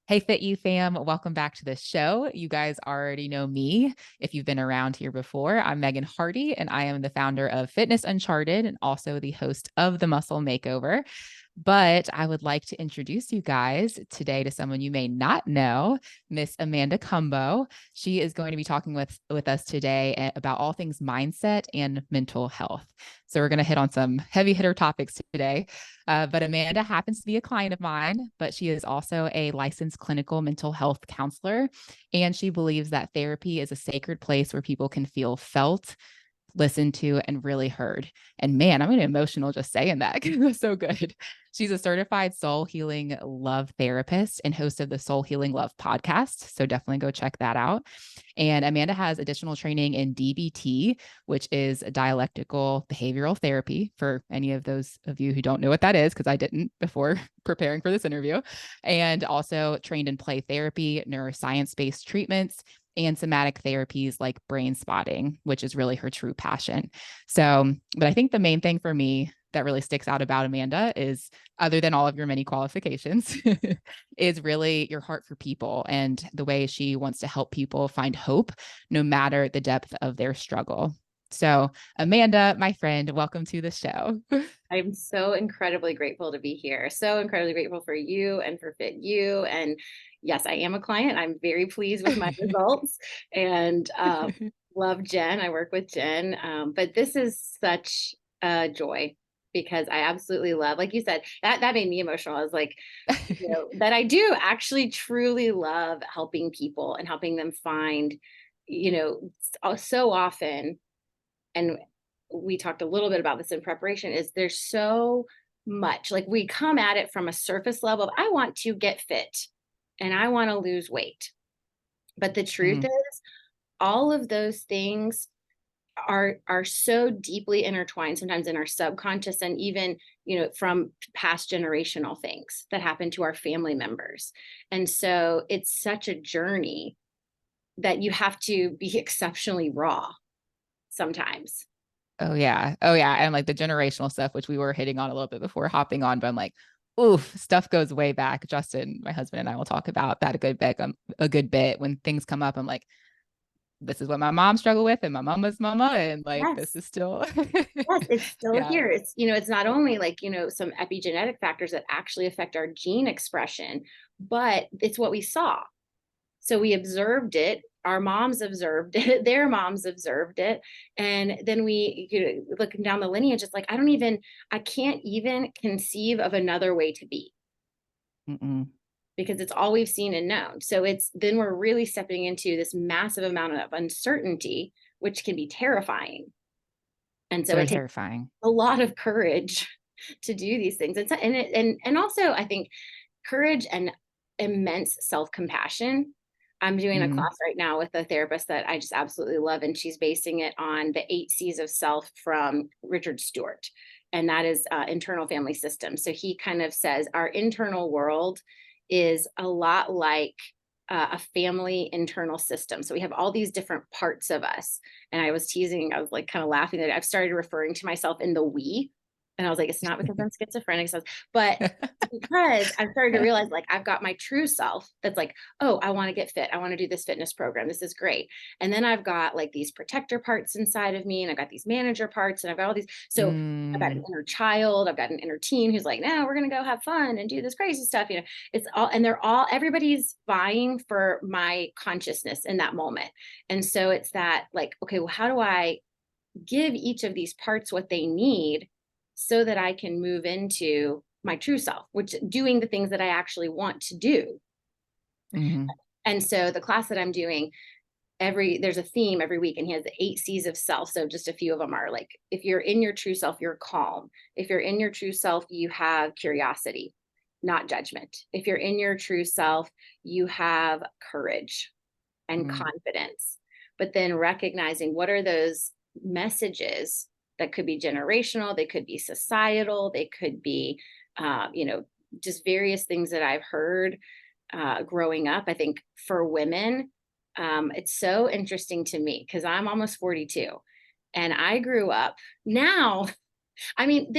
Hey, Fit You fam, welcome back to the show. You guys already know me if you've been around here before. I'm Megan Hardy, and I am the founder of Fitness Uncharted and also the host of The Muscle Makeover. But I would like to introduce you guys today to someone you may not know, Miss Amanda Cumbo. She is going to be talking with us today about all things mindset and mental health. So we're going to hit on some heavy hitter topics today. But Amanda happens to be a client of mine, but she is also a licensed clinical mental health counselor. And she believes that therapy is a sacred place where people can feel felt, listened to, and really heard. And man, I'm getting emotional just saying that because it's so good. She's a certified soul healing love therapist and host of the Soul Healing Love podcast. So definitely go check that out. And Amanda has additional training in DBT, which is dialectical behavioral therapy for any of those of you who don't know what that is, because I didn't before preparing for this interview, and also trained in play therapy, neuroscience-based treatments, and somatic therapies like brain spotting, which is really her true passion. So, but I think the main thing for me that really sticks out about Amanda is, other than all of your many qualifications, is really your heart for people and the way she wants to help people find hope no matter the depth of their struggle. So, Amanda, my friend, welcome to the show. I'm so incredibly grateful to be here. So incredibly grateful for you and for Fit You. And yes, I am a client. I'm very pleased with my results and love Jen. I work with Jen. But this is such a joy because I absolutely love, like you said, that made me emotional. I was like, that I do actually truly love helping people and helping them find, so often, and we talked a little bit about this in preparation, is there's so much, like, we come at it from a surface level of, I want to get fit and I want to lose weight. But the truth Mm, is, all of those things are so deeply intertwined, sometimes in our subconscious, and even, from past generational things that happen to our family members. And so it's such a journey that you have to be exceptionally raw sometimes. oh yeah. Oh yeah. And like the generational stuff, which we were hitting on a little bit before hopping on, but I'm like, oof, stuff goes way back. Justin, my husband, and I will talk about that a good bit. When things come up, I'm like, this is what my mom struggled with, and my mama's mama, and like this Yes. is still Yes, it's still yeah. here. It's not only like, some epigenetic factors that actually affect our gene expression, but it's what we saw. So we observed it. Our moms observed it. Their moms observed it. And then we, looking down the lineage, it's like, I can't even conceive of another way to be Mm-mm. because it's all we've seen and known. So then we're really stepping into this massive amount of uncertainty, which can be terrifying. And so So it takes terrifying. a lot of courage to do these things. And also I think courage and immense self-compassion. I'm doing a Mm, class right now with a therapist that I just absolutely love, and she's basing it on the 8 C's of self from Richard Stewart. And that is internal family system. So he kind of says our internal world is a lot like a family internal system. So we have all these different parts of us. And I was teasing, I was like kind of laughing that I've started referring to myself in the we. And I was like, it's not because I'm schizophrenic, but because I've started to realize, like, I've got my true self that's like, oh, I want to get fit. I want to do this fitness program. This is great. And then I've got like these protector parts inside of me, and I've got these manager parts, and I've got all these. So I've got an mm, inner child, I've got an inner teen who's like, no, we're going to go have fun and do this crazy stuff. It's all, and everybody's vying for my consciousness in that moment. And so it's that, like, okay, well, how do I give each of these parts what they need so that I can move into my true self, which doing the things that I actually want to do. mm, And so the class that I'm doing, there's a theme every week, and he has the 8 C's of self. So just a few of them are like, if you're in your true self, you're calm. If you're in your true self, you have curiosity, not judgment. If you're in your true self, you have courage and mm, confidence. But then recognizing what are those messages that could be generational, they could be societal, they could be, uh, you know, just various things that I've heard growing up. I think for women, it's so interesting to me because I'm almost 42, and I grew up now. I mean,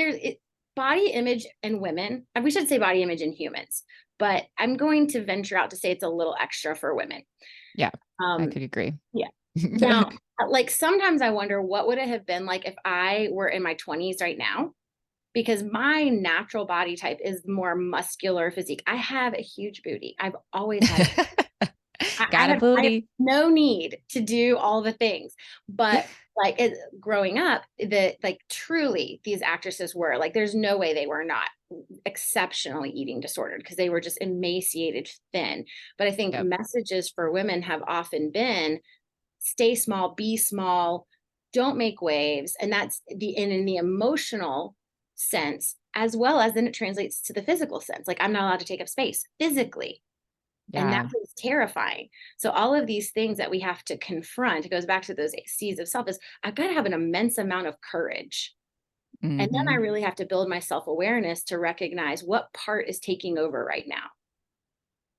body image in women, we should say body image in humans. but I'm going to venture out to say it's a little extra for women. Yeah, I Um, could agree. yeah. Now, like sometimes I wonder what would it have been like if I were in my 20s right now, because my natural body type is more muscular physique. I have a huge booty. I've always had Got a I have booty. no need to do all the things. But like growing up, like truly these actresses were like, there's no way they were not exceptionally eating disordered because they were just emaciated, thin. But I think Yep. messages for women have often been stay small, be small, don't make waves. And that's in the emotional sense, as well as then it translates to the physical sense. Like I'm not allowed to take up space physically. And that Yeah. was terrifying. So all of these things that we have to confront, it goes back to those C's of self is I've got to have an immense amount of courage. And then I Hmm. really have to build my self-awareness to recognize what part is taking over right now.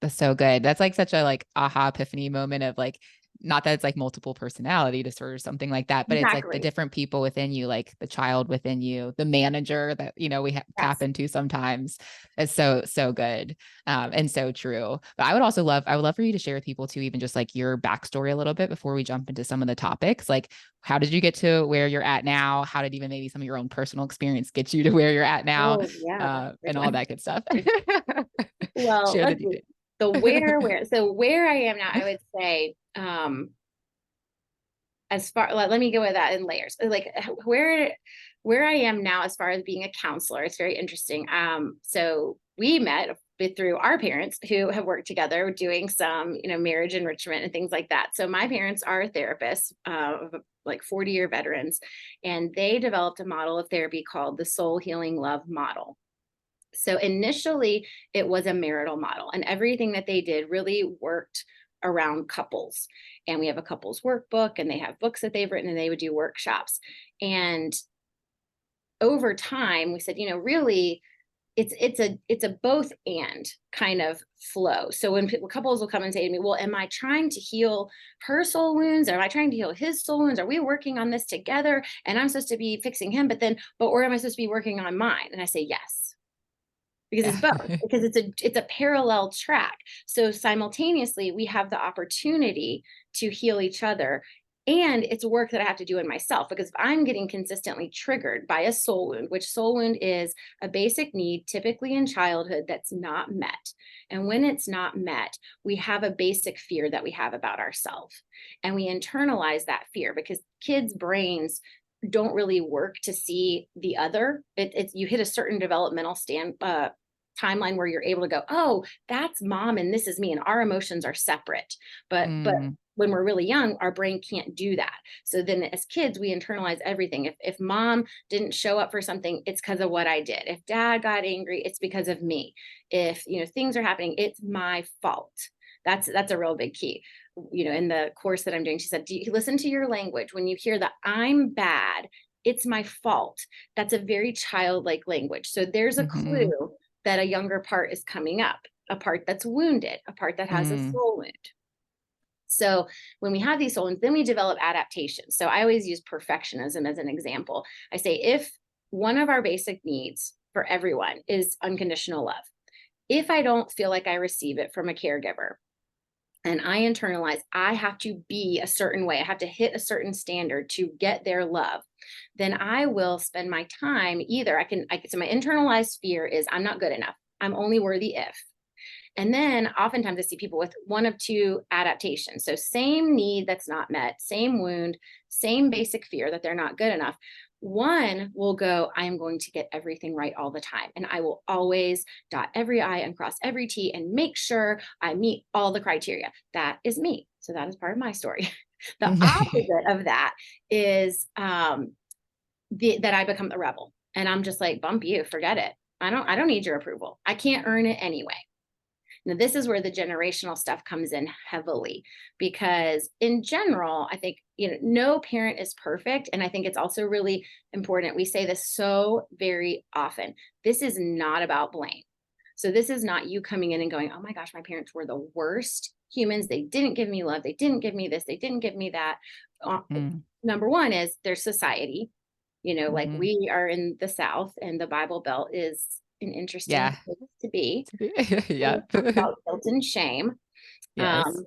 That's so good. That's like such a like aha epiphany moment of like, not that it's like multiple personality disorder or something like that, but it's like the Exactly. different people within you, like the child within you, the manager that, we tap Yes. into sometimes. It's so, so good. And so true. But I would love for you to share with people too, even just like your backstory a little bit before we jump into some of the topics. Like, how did you get to where you're at now? How did even maybe some of your own personal experience get you to where you're at now? Oh, yeah, that's a good And all one. that good stuff. Well, Share the let's see. details. The where I am now, I would say, as far let me go with that in layers like where I am now as far as being a counselor. It's very interesting. So we met through our parents who have worked together doing some marriage enrichment and things like that. So my parents are therapists, like 40-year veterans, and they developed a model of therapy called the soul healing love model. So initially, it was a marital model, and everything that they did really worked around couples. And we have a couples workbook, and they have books that they've written, and they would do workshops. And over time, we said, really, it's a both and kind of flow. So when couples will come and say to me, "Well, am I trying to heal her soul wounds, or am I trying to heal his soul wounds? Are we working on this together? And I'm supposed to be fixing him, or am I supposed to be working on mine?" And I say, "Yes." Because Yeah. it's both, because it's a parallel track. So simultaneously we have the opportunity to heal each other, and it's work that I have to do in myself, because if I'm getting consistently triggered by a soul wound, which soul wound is a basic need typically in childhood that's not met, and when it's not met, we have a basic fear that we have about ourselves, and we internalize that fear because kids brains don't really work to see the other. It's you hit a certain developmental timeline where you're able to go, oh, that's mom and this is me, and our emotions are separate. But Mm, when we're really young, our brain can't do that. So then as kids, we internalize everything. If mom didn't show up for something, it's because of what I did. If dad got angry, it's because of me. If things are happening, it's my fault. That's a real big key. In the course that I'm doing, she said, do you listen to your language? When you hear that I'm bad, it's my fault. That's a very childlike language. So there's a mhm, clue that a younger part is coming up, a part that's wounded, a part that has a mm, soul wound. So when we have these soul wounds, then we develop adaptation. So I always use perfectionism as an example. I say, if one of our basic needs for everyone is unconditional love, if I don't feel like I receive it from a caregiver, and I internalize I have to be a certain way, I have to hit a certain standard to get their love, then I will spend my time either so my internalized fear is I'm not good enough. I'm only worthy if. And then oftentimes I see people with one of two adaptations. So same need that's not met, same wound, same basic fear that they're not good enough. One will go, I'm going to get everything right all the time. And I will always dot every I and cross every T and make sure I meet all the criteria. That is me. So that is part of my story. The opposite of that is that I become the rebel. And I'm just like, bump you, forget it. I don't need your approval. I can't earn it anyway. Now, this is where the generational stuff comes in heavily, because in general, I think, no parent is perfect. And I think it's also really important. We say this so very often. This is not about blame. So this is not you coming in and going, oh my gosh, my parents were the worst humans. They didn't give me love. They didn't give me this. They didn't give me that. mm, Number one is their society. Like mhm, we are in the South, and the Bible Belt is an interesting Yeah. place to be. We Yeah. talk about guilt and shame. Yes. Um,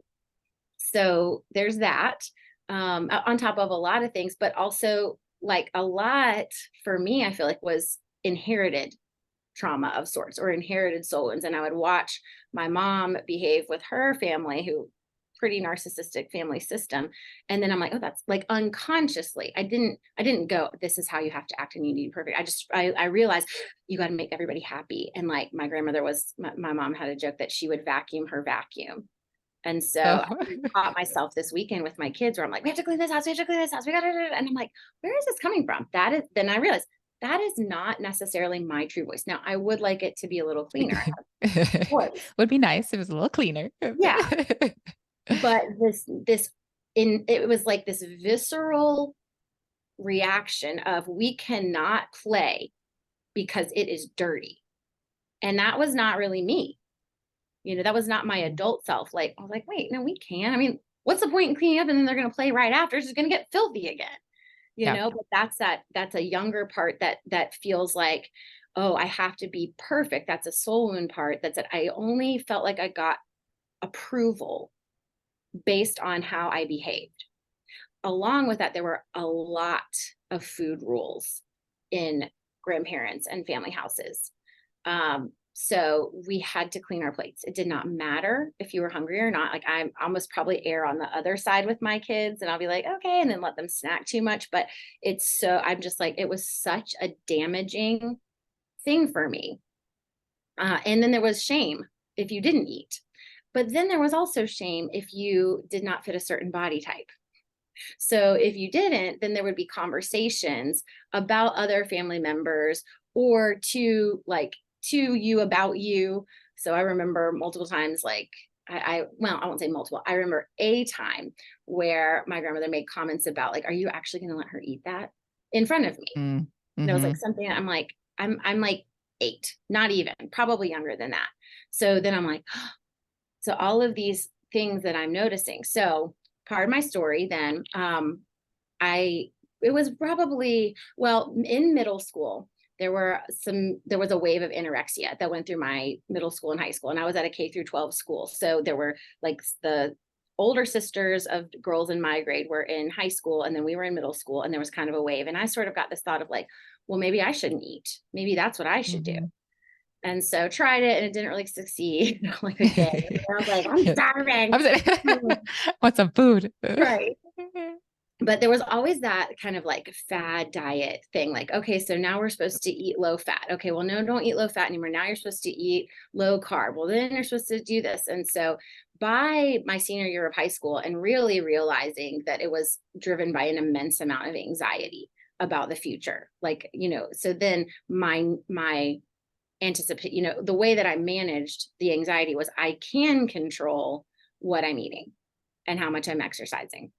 so there's that, on top of a lot of things, but also like a lot for me, I feel like was inherited trauma of sorts or inherited soul wounds. And I would watch my mom behave with her family, who pretty narcissistic family system. And then I'm like, oh, that's like unconsciously. I didn't go, this is how you have to act and you need to be perfect. I realized you got to make everybody happy. And like my grandmother my mom had a joke that she would vacuum her vacuum. And so Oh. I caught myself this weekend with my kids where I'm like, we have to clean this house, we have to clean this house, we got to, and I'm like, where is this coming from? Then I realized that is not necessarily my true voice. Now, I would like it to be a little cleaner. Voice. Would be nice if it was a little cleaner. Yeah. But it was like this visceral reaction of we cannot play because it is dirty. And that was not really me. That was not my adult self. Like, I was like, wait, no, we can. I mean, what's the point in cleaning up and then they're going to play right after? It's just going to get filthy again, Yeah. but that's a younger part that feels like, oh, I have to be perfect. That's a soul wound part. That's it. I only felt like I got approval based on how I behaved. Along with that, there were a lot of food rules in grandparents and family houses. So we had to clean our plates. It did not matter if you were hungry or not. Like I'm almost probably err on the other side with my kids and I'll be like, okay, and then let them snack too much. But I'm just like, it was such a damaging thing for me. And then there was shame if you didn't eat. But then there was also shame if you did not fit a certain body type. So if you didn't, then there would be conversations about other family members or to you about you. So I remember multiple times, like well, I won't say multiple. I remember a time where my grandmother made comments about like, are you actually going to let her eat that in front of me? Mm. And it was like Mm-hmm. something I'm like 8, not even, probably younger than that. So then I'm like, so all of these things that I'm noticing. So part of my story then, it was probably, well, in middle school, there was a wave of anorexia that went through my middle school and high school. And I was at a K through 12 school. So there were like the older sisters of girls in my grade were in high school and then we were in middle school and there was kind of a wave. And I sort of got this thought of like, well, maybe I shouldn't eat. Maybe that's what I should do. Mm-hmm. And so tried it and it didn't really succeed like a day. I was like, I'm Yes. starving. Want some food? Right. But there was always that kind of like fad diet thing. Like, okay, so now we're supposed to eat low fat. Okay, well, no, don't eat low fat anymore. Now you're supposed to eat low carb. Well, then you're supposed to do this. And so by my senior year of high school and really realizing that it was driven by an immense amount of anxiety about the future. Like, so then my anticipate, the way that I managed the anxiety was I can control what I'm eating and how much I'm exercising.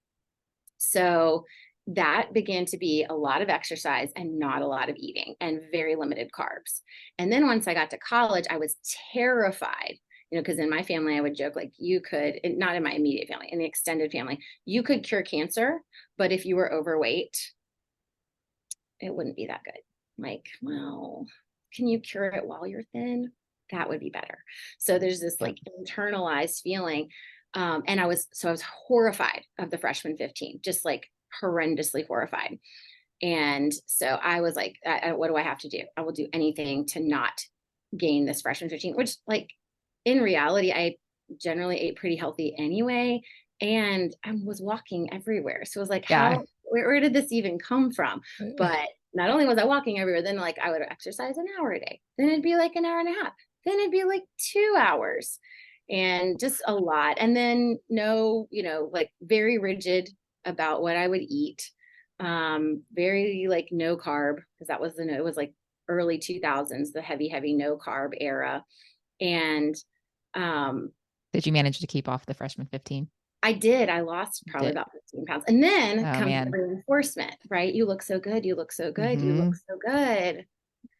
So that began to be a lot of exercise and not a lot of eating and very limited carbs. And then once I got to college, I was terrified, because in my family, I would joke like you could, not in my immediate family, in the extended family, you could cure cancer, but if you were overweight, it wouldn't be that good. Like, well, can you cure it while you're thin? That would be better. So there's this Yeah. like internalized feeling. And I was horrified of the freshman 15, just like horrendously horrified. And so I was like, what do I have to do? I will do anything to not gain this freshman 15, which like in reality, I generally ate pretty healthy anyway. And I was walking everywhere. So it was like, Yeah. where did this even come from? But not only was I walking everywhere, then like I would exercise an hour a day. Then it'd be like an hour and a half. Then it'd be like 2 hours and just a lot. And then no, like very rigid about what I would eat. Very like no carb, because it was like early 2000s, the heavy no carb era. And Did you manage to keep off the freshman 15? I did. I lost probably Did. about 15 pounds. And then Oh comes the man. reinforcement, right? You look so good. You look so good. You Mm-hmm. look so good.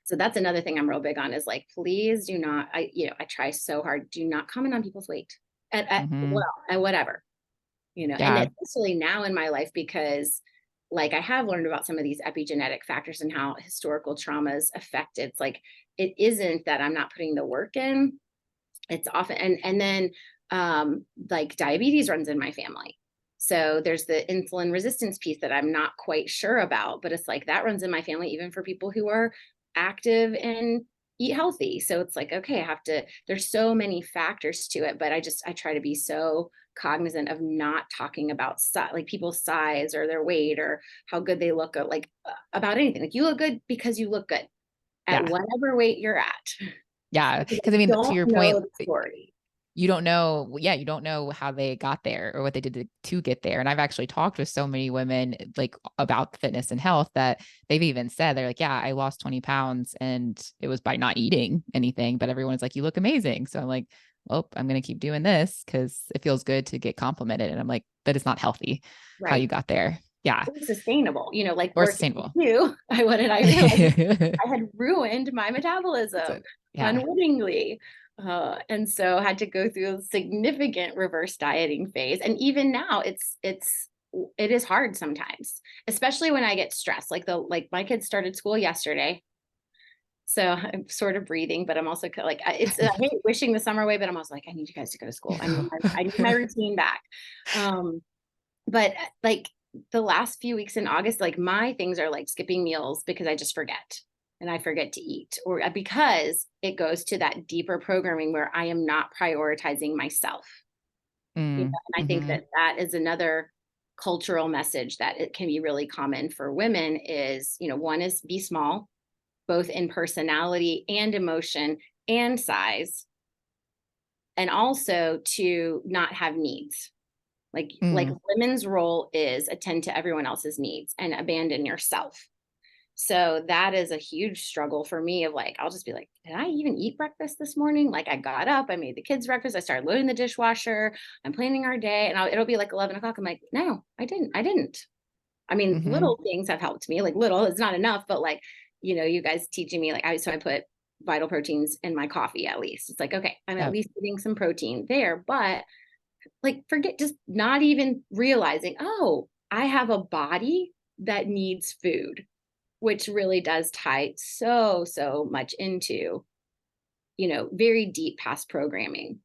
So that's another thing I'm real big on is like, please do not, I try so hard. Do not comment on people's weight at Mm-hmm. at whatever, and Yeah. especially now in my life, because like I have learned about some of these epigenetic factors and how historical traumas affect it. It's like, it isn't that I'm not putting the work in. It's often, and then like diabetes runs in my family. So there's the insulin resistance piece that I'm not quite sure about, but it's like that runs in my family, even for people who are active and eat healthy. So it's like, okay, I have to, there's so many factors to it, but I try to be so cognizant of not talking about like people's size or their weight or how good they look, like about anything. Like, you look good because you look good at Yeah. whatever weight you're at. Yeah. Because Because I I mean, to don't your know point, the story. you don't know, yeah, you don't know how they got there or what they did to get there. And I've actually talked with so many women like about fitness and health that they've even said, they're like, yeah, I lost 20 pounds and it was by not eating anything, but everyone's like, you look amazing. So I'm like, well, I'm going to keep doing this because it feels good to get complimented. And I'm like, that is not healthy how you Right. got there. Yeah. Or sustainable, like Or working sustainable. with you, I realized I had ruined my metabolism Yeah. unwittingly. And so had to go through a significant reverse dieting phase. And even now it is hard sometimes, especially when I get stressed. Like my kids started school yesterday. So I'm sort of breathing, but I'm also like, I hate wishing the summer away, but I'm also like, I need you guys to go to school. I need my routine back. But like the last few weeks in August, like my things are like skipping meals because I just forget and I forget to eat, or because it goes to that deeper programming where I am not prioritizing myself. Mm, And I think mm-hmm. that is another cultural message that it can be really common for women is, one is be small, both in personality and emotion and size, and also to not have needs. Like Mm. women's role is attend to everyone else's needs and abandon yourself. So that is a huge struggle for me of like, I'll just be like, did I even eat breakfast this morning? Like I got up, I made the kids breakfast, I started loading the dishwasher, I'm planning our day, and it'll be like 11 o'clock. I'm like, no, I didn't. I mean, Mm-hmm. little things have helped me, like little, it's not enough, but like, you guys teaching me, like, so I put vital proteins in my coffee at least. It's like, okay, I'm at Yep. least getting some protein there, but like forget, just not even realizing, oh, I have a body that needs food, which really does tie so much into, very deep past programming.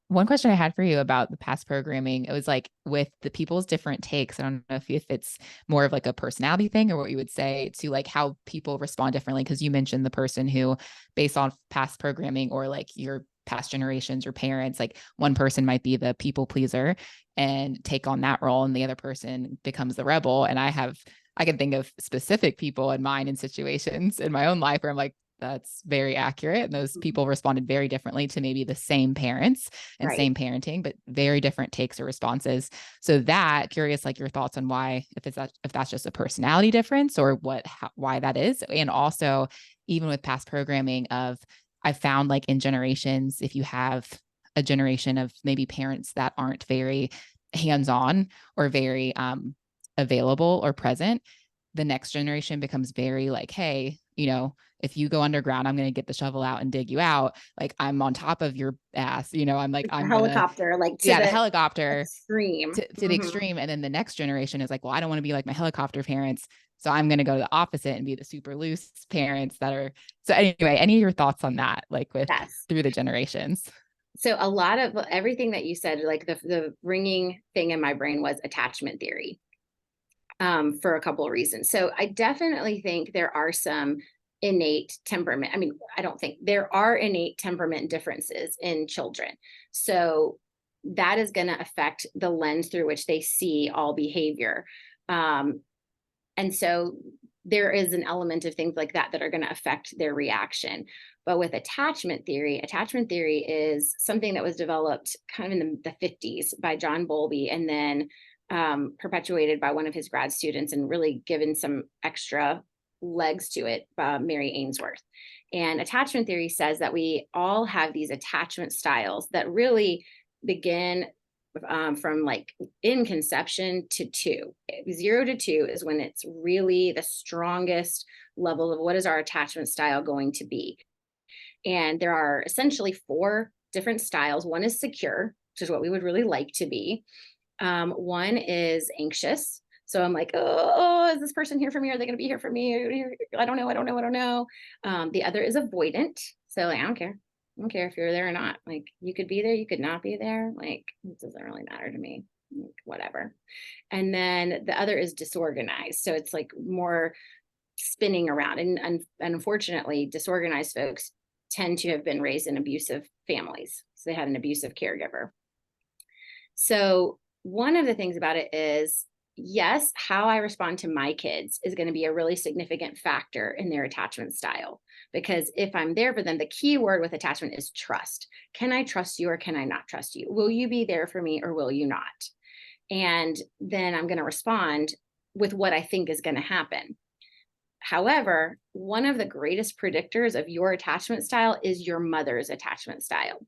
One question I had for you about the past programming, it was like with the people's different takes. I don't know if it's more of like a personality thing or what you would say to like how people respond differently. Cause you mentioned the person who, based on past programming or like your past generations or parents, like one person might be the people pleaser and take on that role, and the other person becomes the rebel. And I can think of specific people in mine in situations in my own life where I'm like, that's very accurate. And those people responded very differently to maybe the same parents and Right. same parenting, but very different takes or responses. So that curious, like your thoughts on why, if that's just a personality difference or why that is. And also even with past programming I found like in generations, if you have a generation of maybe parents that aren't very hands-on or very available or present, the next generation becomes very like, hey, if you go underground, I'm going to get the shovel out and dig you out. Like I'm on top of your ass, I'm like, Like the I'm going to, helicopter, like to yeah, the the helicopter extreme. to the extreme. And then the next generation is like, well, I don't want to be like my helicopter parents. So I'm going to go to the opposite and be the super loose parents that are. So anyway, any of your thoughts on that, like with Yes. through the generations? So a lot of everything that you said, like the ringing thing in my brain was attachment theory, for a couple of reasons. So I definitely think there are some innate temperament. I mean, I don't think there are innate temperament differences in children. So that is going to affect the lens through which they see all behavior. And so there is an element of things like that are going to affect their reaction. But with attachment theory is something that was developed kind of in the 50s by John Bowlby, and then perpetuated by one of his grad students and really given some extra legs to it, Mary Ainsworth. And attachment theory says that we all have these attachment styles that really begin from like in conception to 2. 0 to 2 is when it's really the strongest level of what is our attachment style going to be. And there are essentially 4 different styles. One is secure, which is what we would really like to be. One is anxious. So I'm like, oh, is this person here for me? Are they going to be here for me? I don't know. I don't know. I don't know. The other is avoidant. So like, I don't care. I don't care if you're there or not. Like, you could be there, you could not be there. Like, it doesn't really matter to me. Like, whatever. And then the other is disorganized. So it's like more spinning around. And unfortunately, disorganized folks tend to have been raised in abusive families. So they had an abusive caregiver. So one of the things about it is, yes, how I respond to my kids is going to be a really significant factor in their attachment style. Because if I'm there for them, the key word with attachment is trust. Can I trust you or can I not trust you? Will you be there for me or will you not? And then I'm going to respond with what I think is going to happen. However, one of the greatest predictors of your attachment style is your mother's attachment style.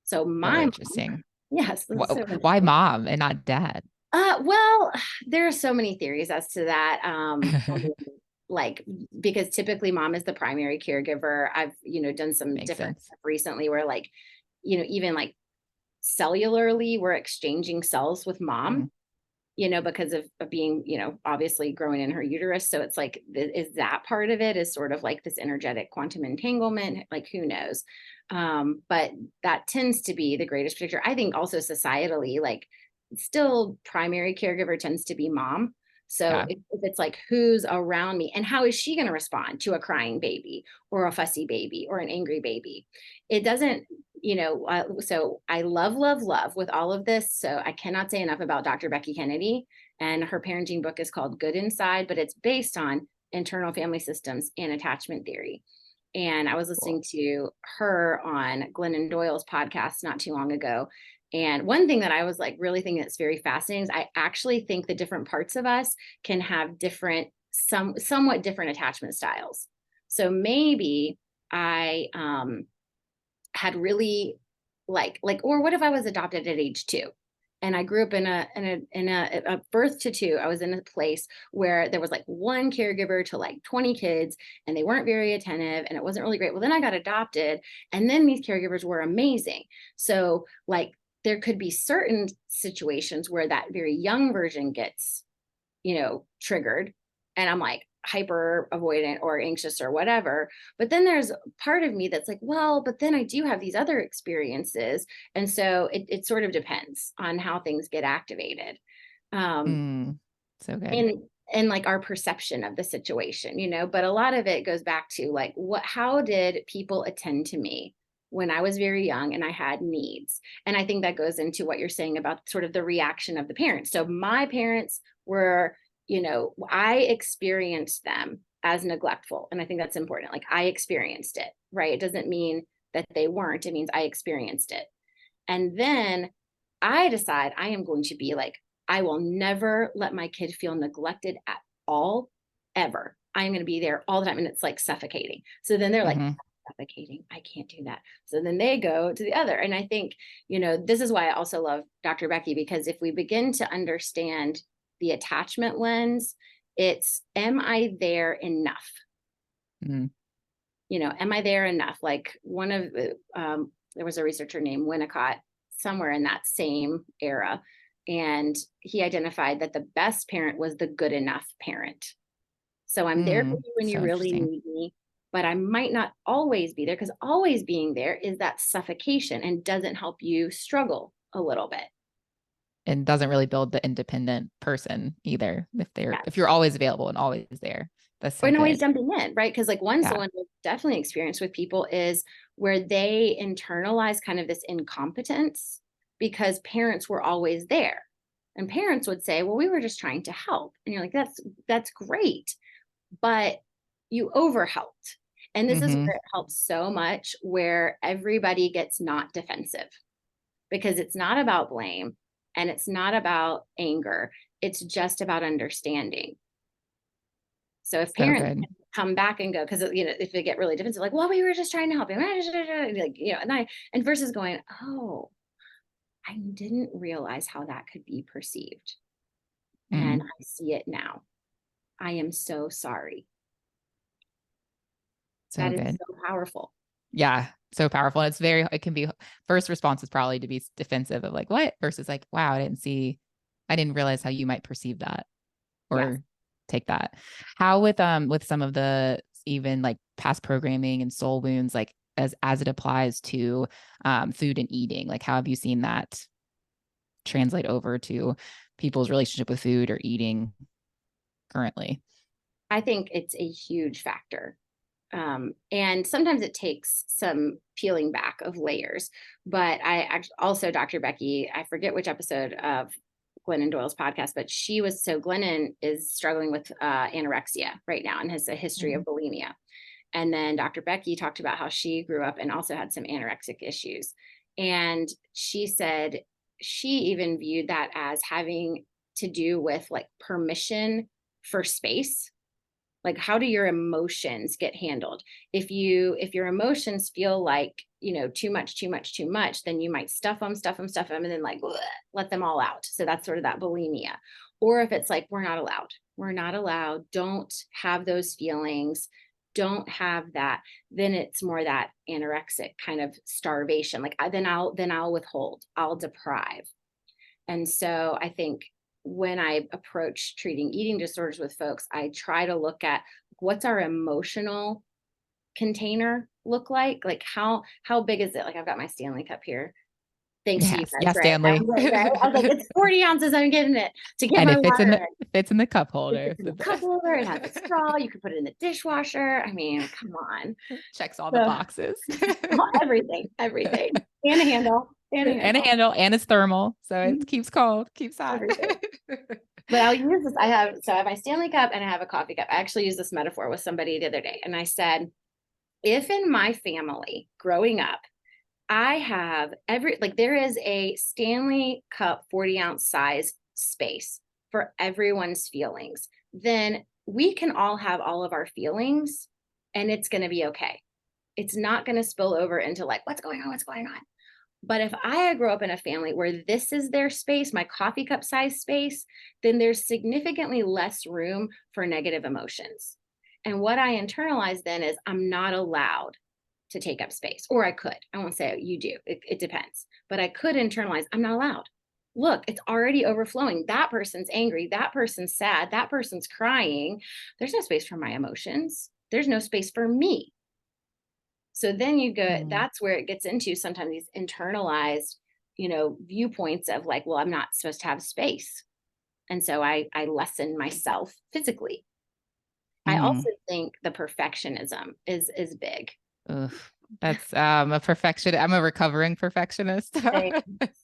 So So my mom, interesting. yes, this is so Why interesting. mom and not dad? Well, there are so many theories as to that. Like, because typically mom is the primary caregiver. I've, done some Makes different sense. stuff recently where like, even like cellularly, we're exchanging cells with mom, Mm, because of being, obviously growing in her uterus. So it's like, is that part of it is sort of like this energetic quantum entanglement? Like, who knows? But that tends to be the greatest predictor. I think also societally, like, still primary caregiver tends to be mom. So yeah. if it's like, who's around me and how is she going to respond to a crying baby or a fussy baby or an angry baby? It doesn't, so I love with all of this. So I cannot say enough about Dr. Becky Kennedy, and her parenting book is called Good Inside, but it's based on internal family systems and attachment theory. And I was Cool. listening to her on Glennon Doyle's podcast not too long ago. And one thing that I was like really thinking that's very fascinating is I actually think the different parts of us can have different, somewhat different attachment styles. So maybe I had really or what if I was adopted at age 2? And I grew up in a birth to 2. I was in a place where there was like one caregiver to like 20 kids, and they weren't very attentive, and it wasn't really great. Well, then I got adopted, and then these caregivers were amazing. So like, there could be certain situations where that very young version gets, triggered. And I'm like hyper avoidant or anxious or whatever. But then there's part of me that's like, well, but then I do have these other experiences. And so it sort of depends on how things get activated. Um, Mm, so good. and and like our perception of the situation, but a lot of it goes back to like, how did people attend to me when I was very young and I had needs? And I think that goes into what you're saying about sort of the reaction of the parents. So my parents were, I experienced them as neglectful, and I think that's important. Like, I experienced it, right? It doesn't mean that they weren't, it means I experienced it. And then I decide I am going to be like, I will never let my kid feel neglected at all, ever. I'm going to be there all the time. And it's like suffocating. So then they're like, Hmm. suffocating. I can't do that. So then they go to the other. And I think, this is why I also love Dr. Becky, because if we begin to understand the attachment lens, it's, am I there enough? Mm, Am I there enough? Like, one of the, there was a researcher named Winnicott somewhere in that same era. And he identified that the best parent was the good enough parent. So I'm there for you when you so really interesting. need me, but I might not always be there, because always being there is that suffocation and doesn't help you struggle a little bit. And doesn't really build the independent person either. If you're always available and always there. That's so Or always good. jumping in, right? Because like, one Yeah. someone I've definitely experienced with people is where they internalize kind of this incompetence because parents were always there. And parents would say, well, we were just trying to help. And you're like, that's great, but you overhelped. And this is Hmm. where it helps so much, where everybody gets not defensive, because it's not about blame and it's not about anger. It's just about understanding. So if So parents good. come back and go, because if they get really defensive, like, well, we were just trying to help you, like, and versus going, oh, I didn't realize how that could be perceived, and Mm, I see it now. I am so sorry. so That is good. so powerful. Yeah. So powerful. And it can be first response is probably to be defensive of like, what? Versus like, wow, I didn't realize how you might perceive that. or take that. How with some of the even like past programming and soul wounds, like as it applies to food and eating, like how have you seen that translate over to people's relationship with food or eating currently? I think it's a huge factor. And sometimes it takes some peeling back of layers. But I actually also, Dr. Becky, I forget which episode of Glennon Doyle's podcast, but Glennon is struggling with anorexia right now and has a history of bulimia. And then Dr. Becky talked about how she grew up and also had some anorexic issues. And she said she even viewed that as having to do with like permission for space. Like, how do your emotions get handled? If your emotions feel like, too much, then you might stuff them, and then like let them all out. So that's sort of that bulimia. Or if it's like, we're not allowed, don't have those feelings, don't have that, then it's more that anorexic kind of starvation. Like then I'll withhold, I'll deprive. And so I think when I approach treating eating disorders with folks, I try to look at what's our emotional container look like? Like how big is it? Like I've got my Stanley cup here. Thanks to you Yes, guys, yes, right? Stanley. I was like, it's 40 ounces. I'm getting it to get And my it fits in water the in. fits in the cup It holder. fits in the cup holder. It has a straw. You can put it in the dishwasher. I mean, come on. Checks all the So boxes. everything, and a handle, And a handle, and it's thermal. So it keeps cold, keeps hot. everything. But I'll use this. I have my Stanley cup and I have a coffee cup. I actually used this metaphor with somebody the other day. And I said, if in my family growing up, I have there is a Stanley cup 40-ounce size space for everyone's feelings, then we can all have all of our feelings and it's going to be okay. It's not going to spill over into like, what's going on? But if I grow up in a family where this is their space, my coffee cup size space, then there's significantly less room for negative emotions. And what I internalize then is I'm not allowed to take up space, or I could. I won't say you do. It depends. But I could internalize I'm not allowed. Look, it's already overflowing. That person's angry. That person's sad. That person's crying. There's no space for my emotions. There's no space for me. So then that's where it gets into sometimes these internalized, viewpoints of like, well, I'm not supposed to have space. And so I lessen myself physically. I also think the perfectionism is big. Ugh, that's a perfection. I'm a recovering perfectionist.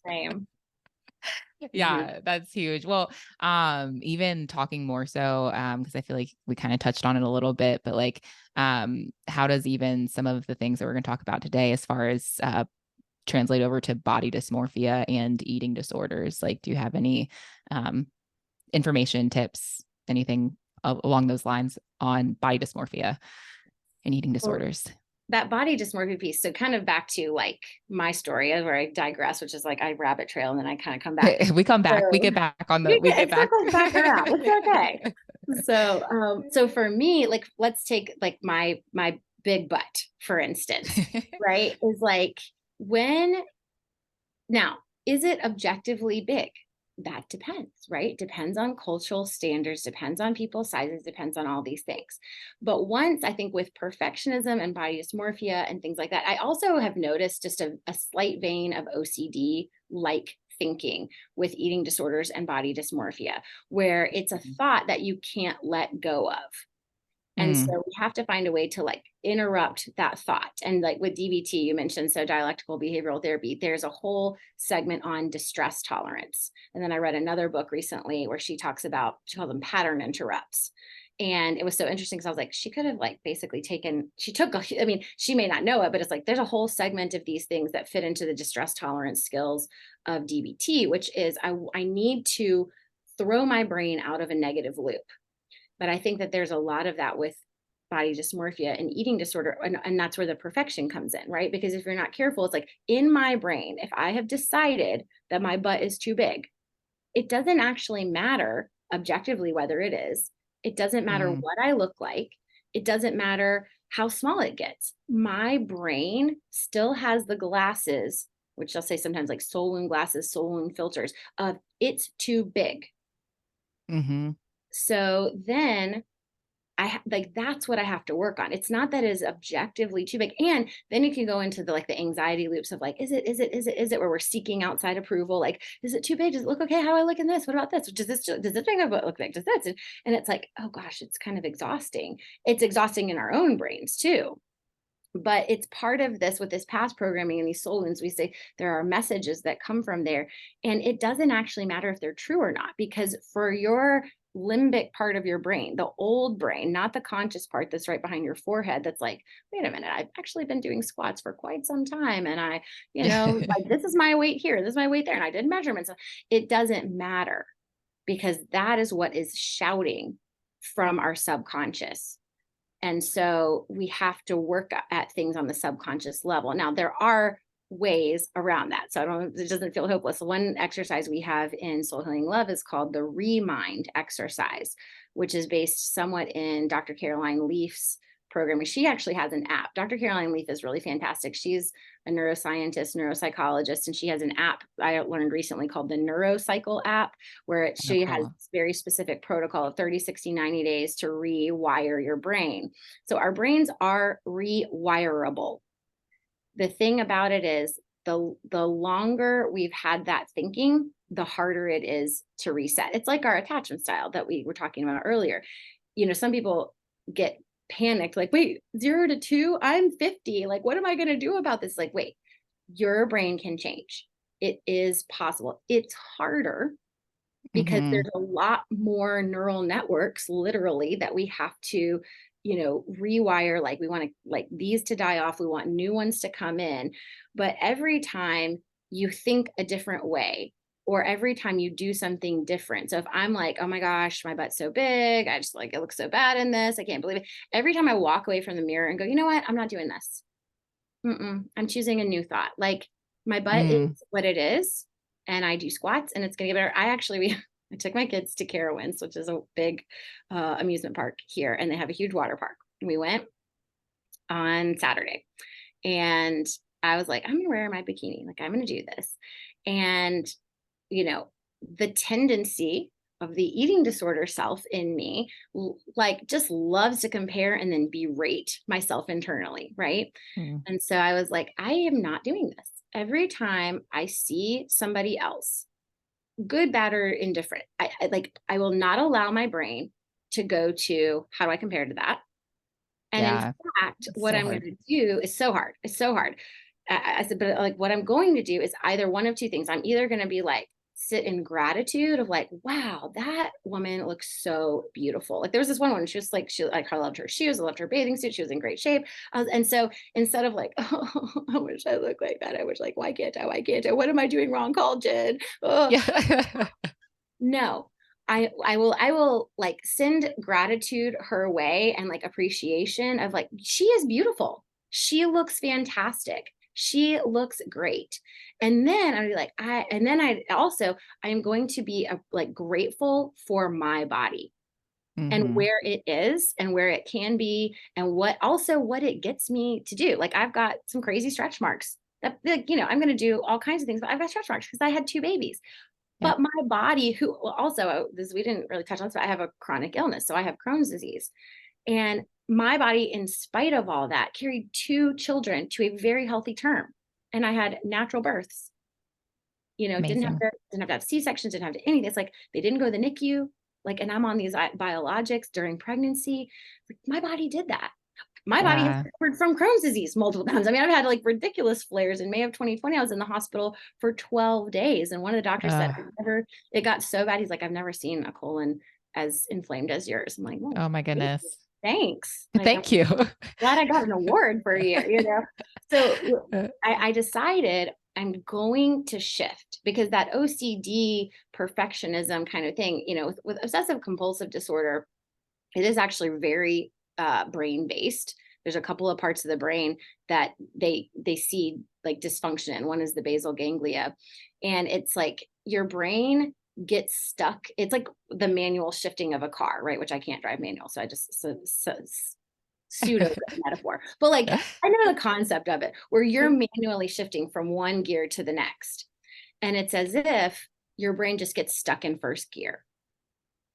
Same. Yeah, that's huge. Well, even talking more so, because I feel like we kind of touched on it a little bit, but like, how does even some of the things that we're going to talk about today, as far as translate over to body dysmorphia and eating disorders? Like, do you have any information, tips, anything along those lines on body dysmorphia and eating disorders? That body dysmorphia piece. So kind of back to like my story where I digress, which is like I rabbit trail and then I kind of come back. We come back. We get back on the. We get back. Circles back around. It's okay. So for me, like let's take like my big butt for instance, right? Is like now is it objectively big? That depends, right? Depends on cultural standards, depends on people's sizes, depends on all these things. But once I think with perfectionism and body dysmorphia and things like that, I also have noticed just a slight vein of OCD like thinking with eating disorders and body dysmorphia, where it's a thought that you can't let go of. And so we have to find a way to like interrupt that thought. And like with DBT, you mentioned, so dialectical behavioral therapy, there's a whole segment on distress tolerance. And then I read another book recently where she calls them pattern interrupts. And it was so interesting because I was like, she could have like basically she may not know it, but it's like, there's a whole segment of these things that fit into the distress tolerance skills of DBT, which is I need to throw my brain out of a negative loop. But I think that there's a lot of that with body dysmorphia and eating disorder. And that's where the perfection comes in, right? Because if you're not careful, it's like in my brain, if I have decided that my butt is too big, it doesn't actually matter objectively whether it is. It doesn't matter what I look like. It doesn't matter how small it gets. My brain still has the glasses, which I'll say sometimes like soul wound glasses, soul wound filters of it's too big. So then like, that's what I have to work on. It's not that it's objectively too big. And then you can go into the, like, the anxiety loops of like, is it, where we're seeking outside approval? Like, is it too big? Does it look okay? How do I look in this? What about this? Does this thing look like, does this? And it's like, oh gosh, it's kind of exhausting. It's exhausting in our own brains too. But it's part of this with this past programming and these soul wounds. We say there are messages that come from there. And it doesn't actually matter if they're true or not, because for your limbic part of your brain, the old brain, not the conscious part that's right behind your forehead, that's like, wait a minute, I've actually been doing squats for quite some time. And like, this is my weight here, this is my weight there. And I did measurements. It doesn't matter, because that is what is shouting from our subconscious. And so we have to work at things on the subconscious level. Now, there are ways around that. So it doesn't feel hopeless. One exercise we have in Soul Healing Love is called the Remind exercise, which is based somewhat in Dr. Caroline Leaf's programming. She actually has an app. Dr. Caroline Leaf is really fantastic. She's a neuroscientist, neuropsychologist, and she has an app I learned recently called the Neurocycle app, where Oh, she has cool. very specific protocol of 30, 60, 90 days to rewire your brain. So our brains are rewirable. The thing about it is, the longer we've had that thinking, the harder it is to reset. It's like our attachment style that we were talking about earlier. Some people get panicked, like, wait, 0 to 2, I'm 50. Like, what am I going to do about this? Like, wait, your brain can change. It is possible. It's harder because Hmm. there's a lot more neural networks, literally, that we have to rewire. Like, we want to, like, these to die off, we want new ones to come in. But every time you think a different way, or every time you do something different, so if I'm like, oh my gosh, my butt's so big, I just, like, it looks so bad in this, I can't believe it, every time I walk away from the mirror and go, you know what, I'm not doing this. I'm choosing a new thought. Like, my butt is Mm. what it is, and I do squats, and it's gonna get better. I took my kids to Carowinds, which is a big amusement park here, and they have a huge water park. And we went on Saturday, and I was like, I'm gonna wear my bikini. Like, I'm gonna do this. And you know, the tendency of the eating disorder self in me, like, just loves to compare and then berate myself internally, right? Mm. And so I was like, I am not doing this. Every time I see somebody else, good, bad, or indifferent, I will not allow my brain to go to, how do I compare to that? And in Yeah. fact, It's what so I'm going hard. to do is so hard. It's so hard. I said, but, like, what I'm going to do is either one of two things. I'm either going to be like, sit in gratitude of, like, wow, that woman looks so beautiful. Like, there was this one woman, I loved her shoes, I loved her bathing suit, she was in great shape. And so instead of like, oh, I wish I looked like that, I was like, why can't I? Why can't I? What am I doing wrong? Call Jen. Oh, Yeah. no. I will like send gratitude her way, and, like, appreciation of, like, she is beautiful. She looks fantastic. She looks great. And then I'd be like, I am going to be like, grateful for my body and Hmm. where it is and where it can be, and what it gets me to do. Like, I've got some crazy stretch marks that, like, I'm going to do all kinds of things, but I've got stretch marks because I had two babies. Yep. But my body, who, well, also, this, we didn't really touch on this, but I have a chronic illness. So I have Crohn's disease. And my body, in spite of all that, carried two children to a very healthy term. And I had natural births, Amazing. didn't have to have C-sections, didn't have to anything. It's like, they didn't go to the NICU. Like, and I'm on these biologics during pregnancy. Like, my body did that. My body has Yeah. suffered from Crohn's disease multiple times. I mean, I've had, like, ridiculous flares. In May of 2020, I was in the hospital for 12 days. And one of the doctors said, Uh, it got so bad. He's like, I've never seen a colon as inflamed as yours. I'm like, well, oh my goodness. thanks. Like, I'm Thank you. glad I got an award for a year. So Uh, I decided I'm going to shift, because that OCD perfectionism kind of thing, with obsessive compulsive disorder, it is actually very brain based. There's a couple of parts of the brain that they see, like, dysfunction in. One is the basal ganglia, and it's like your brain gets stuck. It's like the manual shifting of a car, right? Which I can't drive manual, so I just pseudo metaphor, but, like, I know the concept of it, where you're manually shifting from one gear to the next, and it's as if your brain just gets stuck in first gear.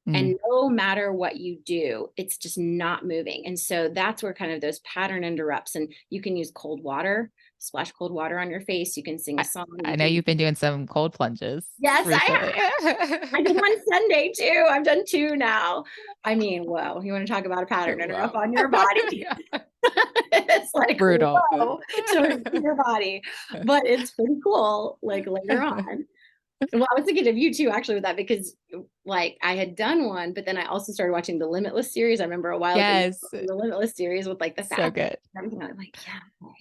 Mm. And no matter what you do, it's just not moving. And so that's where kind of those pattern interrupts. And you can use cold water, splash cold water on your face. You can sing a I, song. I You know can, you've been doing some cold plunges yes, recently. I did one Sunday too. I've done two now. I mean, whoa, you want to talk about a pattern interrupt Wow. on your body? Yeah. It's like, Brutal. whoa, to your body. But it's pretty cool, like later on. Well, I was thinking of you too, actually, with that, because like I had done one, but then I also started watching the Limitless series. I remember a while ago, Yes. the Limitless series with like the So fast good. and everything. I'm like, yeah. Okay.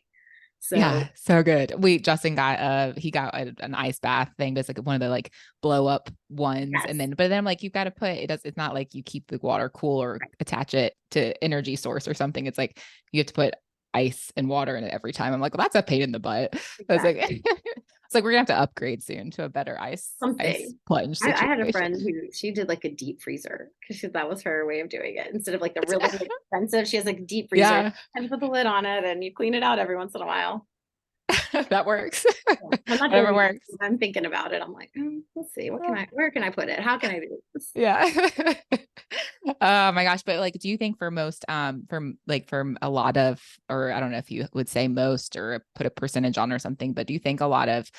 So Yeah, so good. Justin got he got an ice bath thing, but it's like one of the like blow up ones. And yes, then I'm like, you've got to it's not like you keep the water cool or right, attach it to energy source or something. It's like you have to put ice and water in it every time. I'm like, well, that's a pain in the butt. I was like, exactly. it's like we're gonna have to upgrade soon to a better ice Something. plunge I had a situation. friend who she did like a deep freezer because that was her way of doing it. Instead of like the really expensive, she has like a deep freezer Yeah, and put the lid on it and you clean it out every once in a while. that works. Yeah. I'm not Whatever doing works. it. I'm thinking about it. I'm like, let's see, where can I put it? How can I do this? Yeah. Oh my gosh. But like, do you think for most, from a lot of, or I don't know if you would say most or put a percentage on or something, but do you think a lot of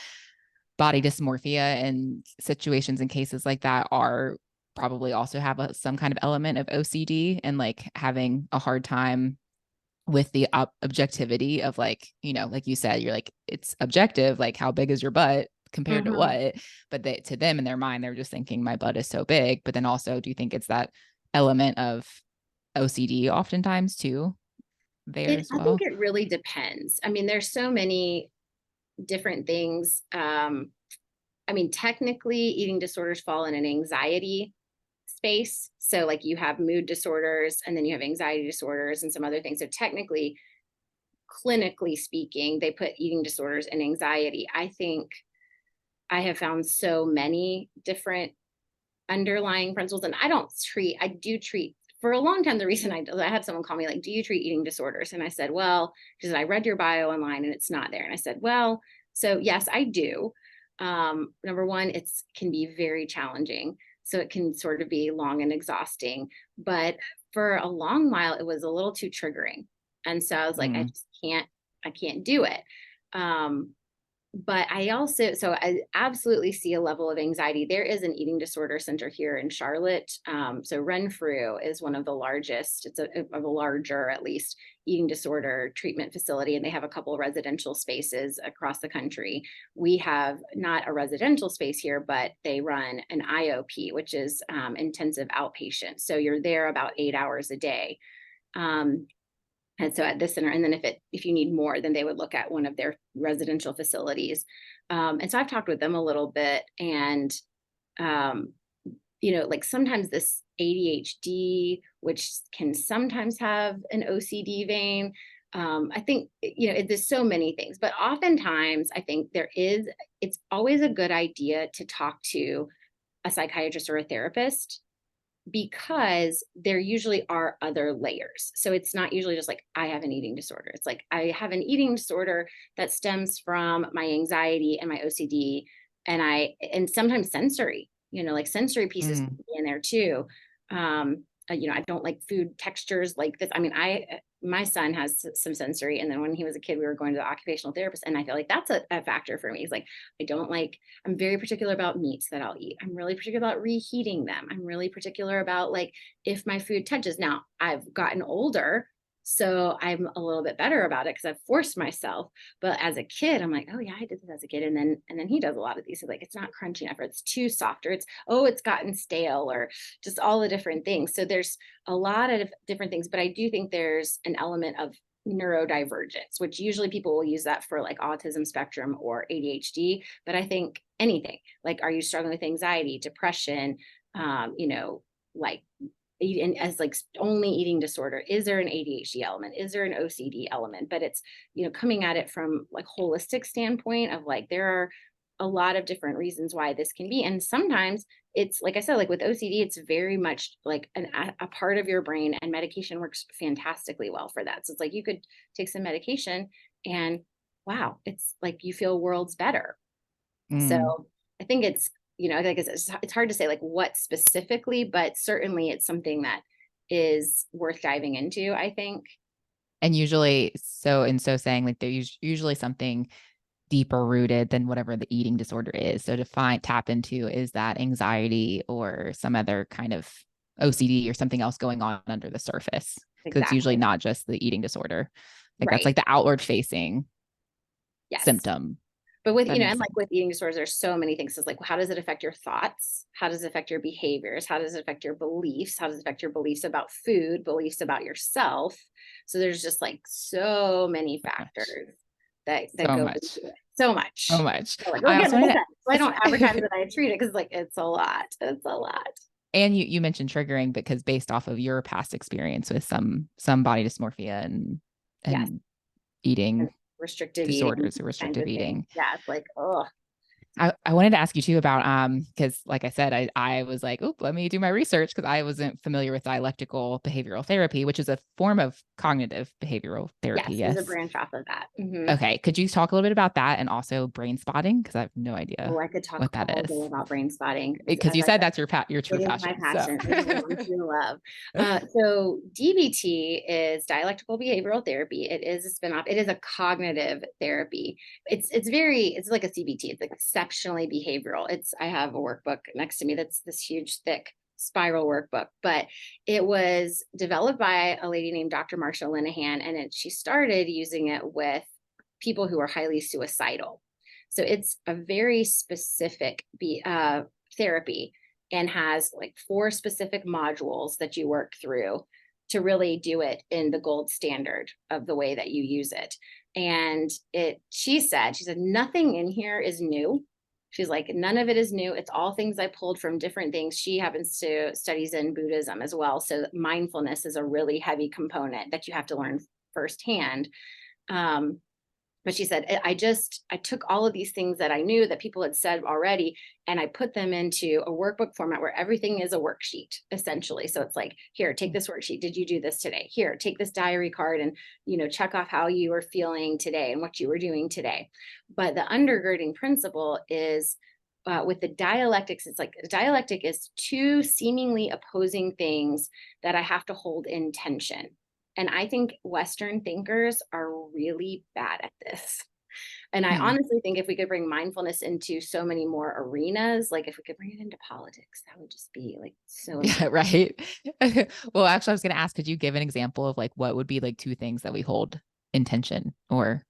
body dysmorphia and situations and cases like that are probably also have some kind of element of OCD and like having a hard time with the objectivity of like, like you said, you're like, it's objective, like how big is your butt compared to Mhm. what? But to them in their mind, they're just thinking my butt is so big. But then also, do you think it's that element of OCD oftentimes too there as I think well? it really depends. I mean, there's so many different things. I mean, technically, eating disorders fall in an anxiety space. So, like, you have mood disorders and then you have anxiety disorders and some other things. So, technically, clinically speaking, they put eating disorders and anxiety. I think I have found so many different underlying principles, and I do treat. For a long time, the reason I had someone call me like, do you treat eating disorders? And I said, well, because I read your bio online and it's not there. And I said, well, so yes, I do. Number one, it's can be very challenging. So it can sort of be long and exhausting. But for a long while, it was a little too triggering. And so I was like, Mm. I can't do it. Um, but I absolutely see a level of anxiety. There is an eating disorder center here in Charlotte. So Renfrew is one of the largest, it's a larger, at least, eating disorder treatment facility, and they have a couple of residential spaces across the country. We have not a residential space here, but they run an IOP, which is intensive outpatient. So you're there about 8 hours a day. Um, and so at this center, and then if you need more, then they would look at one of their residential facilities. And so I've talked with them a little bit, and um, like sometimes this ADHD, which can sometimes have an OCD vein. I think there's so many things, but oftentimes I think it's always a good idea to talk to a psychiatrist or a therapist because there usually are other layers. So it's not usually just like, I have an eating disorder. It's like, I have an eating disorder that stems from my anxiety and my OCD. And sometimes sensory, like sensory pieces Mm. in there too. I don't like food textures like this. I mean, my son has some sensory. And then when he was a kid, we were going to the occupational therapist. And I feel like that's a factor for me. He's like, I'm very particular about meats that I'll eat. I'm really particular about reheating them. I'm really particular about like if my food touches. Now I've gotten older, so I'm a little bit better about it because I've forced myself. But as a kid, I'm like, oh yeah, I did this as a kid. And then he does a lot of these. He's like, it's not crunchy enough, or it's too soft, or it's gotten stale, or just all the different things. So there's a lot of different things, but I do think there's an element of neurodivergence, which usually people will use that for like autism spectrum or ADHD. But I think anything like, are you struggling with anxiety, depression, like and as like only eating disorder, is there an ADHD element, is there an OCD element? But it's coming at it from like holistic standpoint of like there are a lot of different reasons why this can be. And sometimes it's like I said, like with OCD, it's very much like a part of your brain, and medication works fantastically well for that. So it's like you could take some medication and wow, it's like you feel worlds better. So Mm. I think it's like it's hard to say like what specifically, but certainly it's something that is worth diving into, I think. And usually, so saying like there's usually something deeper rooted than whatever the eating disorder is. So to tap into, is that anxiety or some other kind of OCD or something else going on under the surface? Because it's usually Exactly. not just the eating disorder. Like that's Right. like the outward facing Yes. symptom. But with, That makes and like sense. with eating disorders, there's so many things. So it's like, how does it affect your thoughts? How does it affect your behaviors? How does it affect your beliefs? How does it affect your beliefs about food, beliefs about yourself? So there's just like so many So much. factors that So go much. into it. So So much. much. So like, well, I again, also like I wanted said, so I don't advertise to that I treat it because like it's a lot. It's a lot. and you mentioned triggering because based off of your past experience with some body dysmorphia Yes. and And eating restrictive eating disorders or kinds restrictive of things. eating. Yeah. It's like, oh, I wanted to ask you too about because like I said, I was like, oh, let me do my research because I wasn't familiar with dialectical behavioral therapy, which is a form of cognitive behavioral therapy. yes, there's a Yes. branch off of that. Okay. Could you talk a little bit about that and also brain spotting? Because I have no Oh, idea I could talk what that all day is. about brain spotting. Because As you I said said, that's your it true is my passion. So passion. It is my one true love. So DBT is dialectical behavioral therapy. It is a spinoff. It is a cognitive therapy. It's like a CBT. It's exceptionally behavioral. I have a workbook next to me that's this huge, thick spiral workbook, but it was developed by a lady named Dr. Marsha Linehan, and she started using it with people who are highly suicidal. So it's a very specific therapy and has like 4 specific modules that you work through to really do it in the gold standard of the way that you use it. And she said, nothing in here is new. She's like, none of it is new. It's all things I pulled from different things. She happens to studies in Buddhism as well. So mindfulness is a really heavy component that you have to learn firsthand. But she said, I took all of these things that I knew that people had said already, and I put them into a workbook format where everything is a worksheet, essentially. So it's like, here, take this worksheet. Did you do this today? Here, take this diary card and, check off how you were feeling today and what you were doing today. But the undergirding principle is with the dialectics, it's like a dialectic is 2 seemingly opposing things that I have to hold in tension. And I think Western thinkers are really bad at this. And I hmm. honestly think if we could bring mindfulness into so many more arenas, like if we could bring it into politics, that would just be like so Yeah, amazing. right. Well, actually, I was going to ask, could you give an example of like what would be like 2 things that we hold in tension or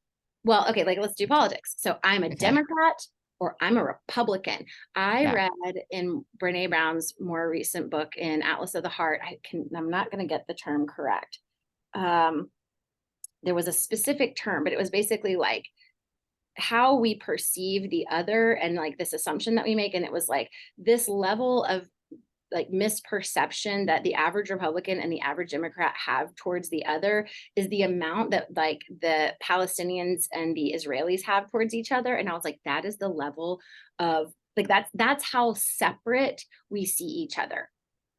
Well, okay, like let's do politics. So I'm a okay. Democrat or I'm a Republican. I Yeah. read in Brene Brown's more recent book in Atlas of the Heart, I'm not going to get the term correct. There was a specific term, but it was basically like how we perceive the other and like this assumption that we make. And it was like this level of like misperception that the average Republican and the average Democrat have towards the other is the amount that like the Palestinians and the Israelis have towards each other. And I was like, that is the level of like that's how separate we see each other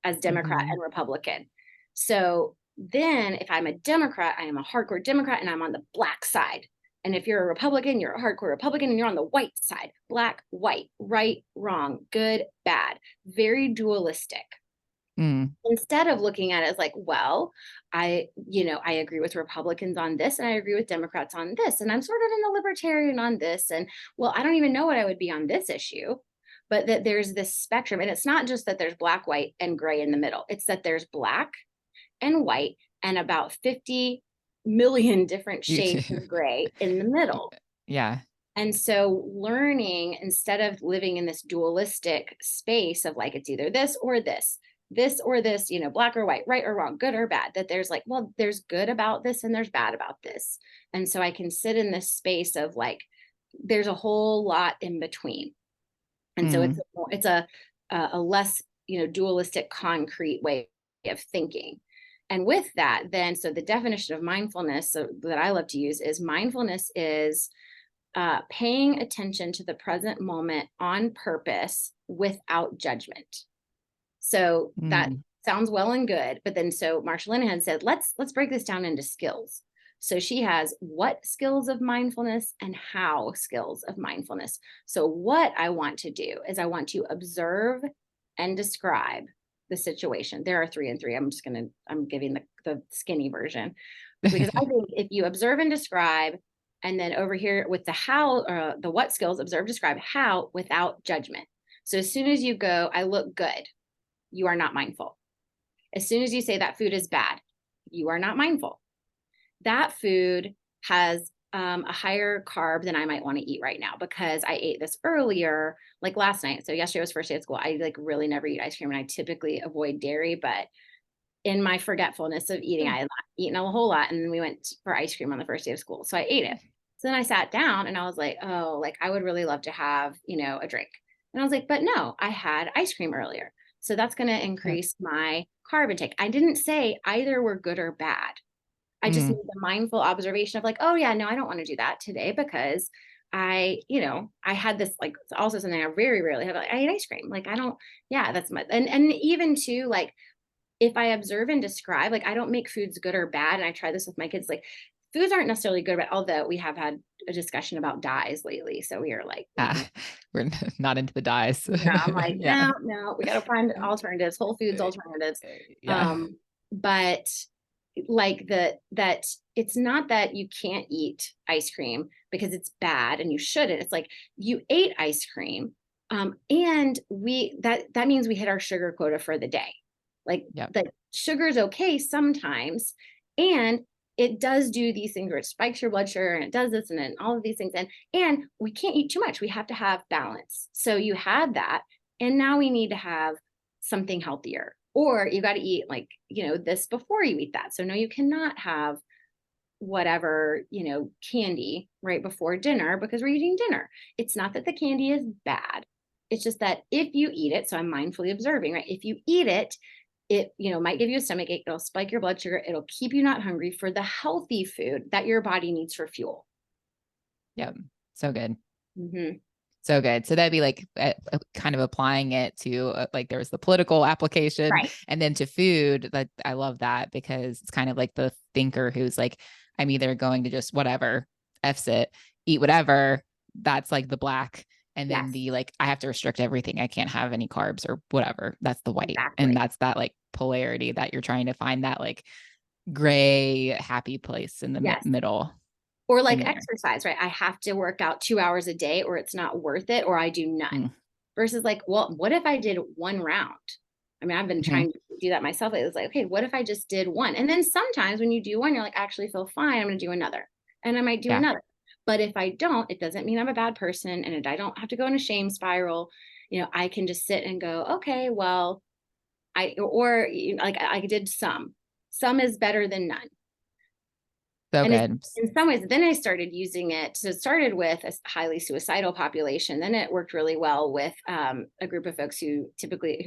as Democrat Mm-hmm. and Republican. So then if I'm a Democrat, I am a hardcore Democrat and I'm on the black side. And if you're a Republican, you're a hardcore Republican and you're on the white side, black, white, right, wrong, good, bad, very dualistic. Mm. Instead of looking at it as like, well, I agree with Republicans on this and I agree with Democrats on this. And I'm sort of in the libertarian on this. And well, I don't even know what I would be on this issue, but that there's this spectrum. And it's not just that there's black, white, and gray in the middle. It's that there's black and white and about 50 million different You too. shades of gray in the middle. Yeah. And so learning instead of living in this dualistic space of like, it's either this or this, black or white, right or wrong, good or bad, that there's like, well, there's good about this and there's bad about this. And so I can sit in this space of like, there's a whole lot in between. And so Mm. it's a less, dualistic, concrete way of thinking. And with that, then, so the definition of mindfulness that I love to use is mindfulness is paying attention to the present moment on purpose without judgment. So that Mm. sounds well and good, but then so Marsha Linehan said, let's break this down into skills. So she has what skills of mindfulness and how skills of mindfulness. So what I want to do is I want to observe and describe the situation. There are 3 and 3. I'm giving the skinny version, because I think if you observe and describe, and then over here with the how, the what skills, observe, describe, how, without judgment. So as soon as you go, I look good, you are not mindful. As soon as you say that food is bad, you are not mindful. That food has a higher carb than I might want to eat right now because I ate this earlier, like last night. So yesterday was first day of school. I like really never eat ice cream, and I typically avoid dairy, but in my forgetfulness of eating, I had eaten a whole lot, and then we went for ice cream on the first day of school. So I ate it. So then I sat down and I was like, oh, like I would really love to have, a drink. And I was like, but no, I had ice cream earlier. So that's going to Yep. increase my carb intake. I didn't say either were good or bad. I just Mm. made the mindful observation of like, oh yeah, no, I don't want to do that today because I had this, like, it's also something I very rarely have. Like, I eat ice cream. Like, I don't, yeah, that's my, and even too, like, if I observe and describe, like, I don't make foods good or bad. And I try this with my kids, like, foods aren't necessarily good, but although we have had a discussion about dyes lately. So we are like making, We're not into the dyes. yeah, I'm like, Yeah. no, no, we got to find alternatives, whole foods alternatives. Yeah. Um, but like that it's not that you can't eat ice cream because it's bad and you shouldn't. It's like you ate ice cream, and that means we hit our sugar quota for the day. Like Yep. that sugar is okay sometimes, and it does do these things where it spikes your blood sugar and it does this and then all of these things, and we can't eat too much. We have to have balance. So you had that, and now we need to have something healthier, or you got to eat like, this before you eat that. So no, you cannot have whatever, candy right before dinner because we're eating dinner. It's not that the candy is bad. It's just that if you eat it, so I'm mindfully observing, right? If you eat it, it, might give you a stomach ache. It'll spike your blood sugar. It'll keep you not hungry for the healthy food that your body needs for fuel. Yep. So good. Mm-hmm. So good. So that'd be like kind of applying it to like there's the political application Right. and then to food. That I love that because it's kind of like the thinker who's like, I'm either going to just whatever, F's it, eat whatever. That's like the black. And then Yes, the like, I have to restrict everything. I can't have any carbs or whatever. That's the white. And exactly. that's that like polarity that you're trying to find that like gray, happy place in the Yes. middle Or in like there. exercise, right? I have to work out 2 hours a day or it's not worth it, or I do none. Mm. Versus like, well, what if I did one round? I mean, I've been Mhm. trying to do that myself. It was like, okay, what if I just did one? And then sometimes when you do one, you're like, I actually feel fine. I'm going to do another. And I might do Yeah. another. But if I don't, it doesn't mean I'm a bad person. And I don't have to go in a shame spiral. I can just sit and go, okay, well, like I did some. Some is better than none. So And it's, good. in some ways, then I started using it. So it started with a highly suicidal population. Then it worked really well with a group of folks who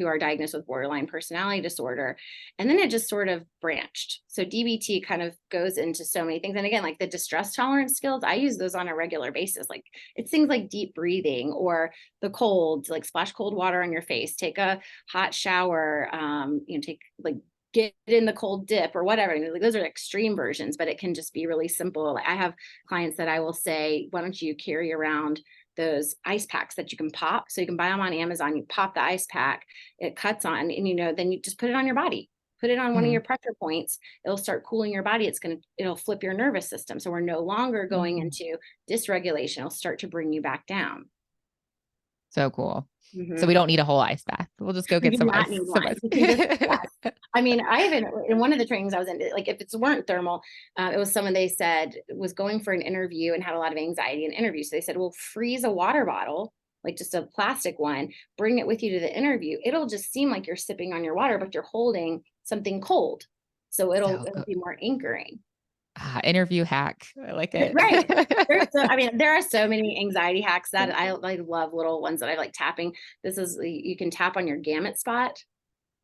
are diagnosed with borderline personality disorder. And then it just sort of branched. So DBT kind of goes into so many things. And again, like the distress tolerance skills, I use those on a regular basis. Like it's things like deep breathing or the cold, like splash cold water on your face, take a hot shower, take like get in the cold dip or whatever. Like those are extreme versions, but it can just be really simple. Like I have clients that I will say, why don't you carry around those ice packs that you can pop? So you can buy them on Amazon. You pop the ice pack, it cuts on, and then you just put it on your body. Put it on one of your Mhm. pressure points. It'll start cooling your body. It'll flip your nervous system. So we're no longer going Mm. into dysregulation. It'll start to bring you back down. So cool. So Mm-hmm. we don't need a whole ice bath. We'll just go You get do some not ice. need Some one. ice. You can just, yes. I mean, I even, in one of the trainings I was in, like if it weren't thermal, it was someone they said was going for an interview and had a lot of anxiety in interview. So they said, well, freeze a water bottle, like just a plastic one, bring it with you to the interview. It'll just seem like you're sipping on your water, but you're holding something cold. So it'll So good. be more anchoring. Interview hack. I like it. Right. There are so many anxiety hacks that I love little ones that I like tapping. You can tap on your gamut spot.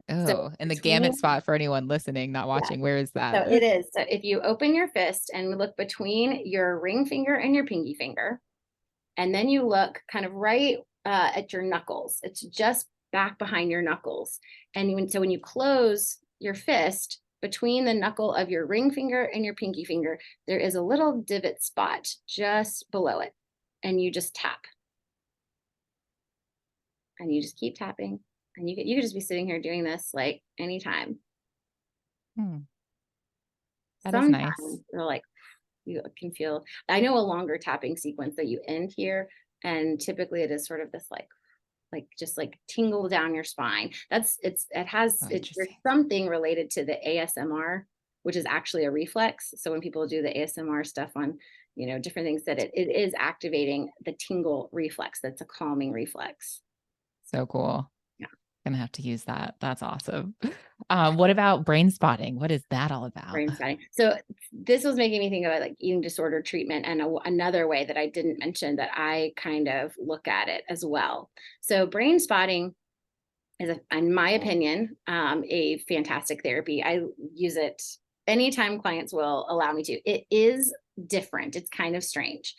So Oh, and the between, gamut spot for anyone listening, not yeah, watching, where is so that? it is. So if you open your fist and look between your ring finger and your pinky finger, and then you look kind of right at your knuckles, it's just back behind your knuckles. So when you close your fist, between the knuckle of your ring finger and your pinky finger, there is a little divot spot just below it. And you just tap and you just keep tapping. And you could just be sitting here doing this like anytime. Hmm. That is nice. Sometimes they're like, you can feel, I know a longer tapping sequence that you end here. And typically it is sort of this just like tingle down your spine. Oh, There's interesting. something related to the ASMR, which is actually a reflex. So when people do the ASMR stuff on, different things, that it is activating the tingle reflex. That's a calming reflex. So cool. Yeah. Gonna have to use that. That's awesome. What about brain spotting? What is that all about? Brain spotting. So this was making me think about like eating disorder treatment, and another way that I didn't mention that I kind of look at it as well. So brain spotting is, in my opinion, a fantastic therapy. I use it anytime clients will allow me to. It is different. It's kind of strange.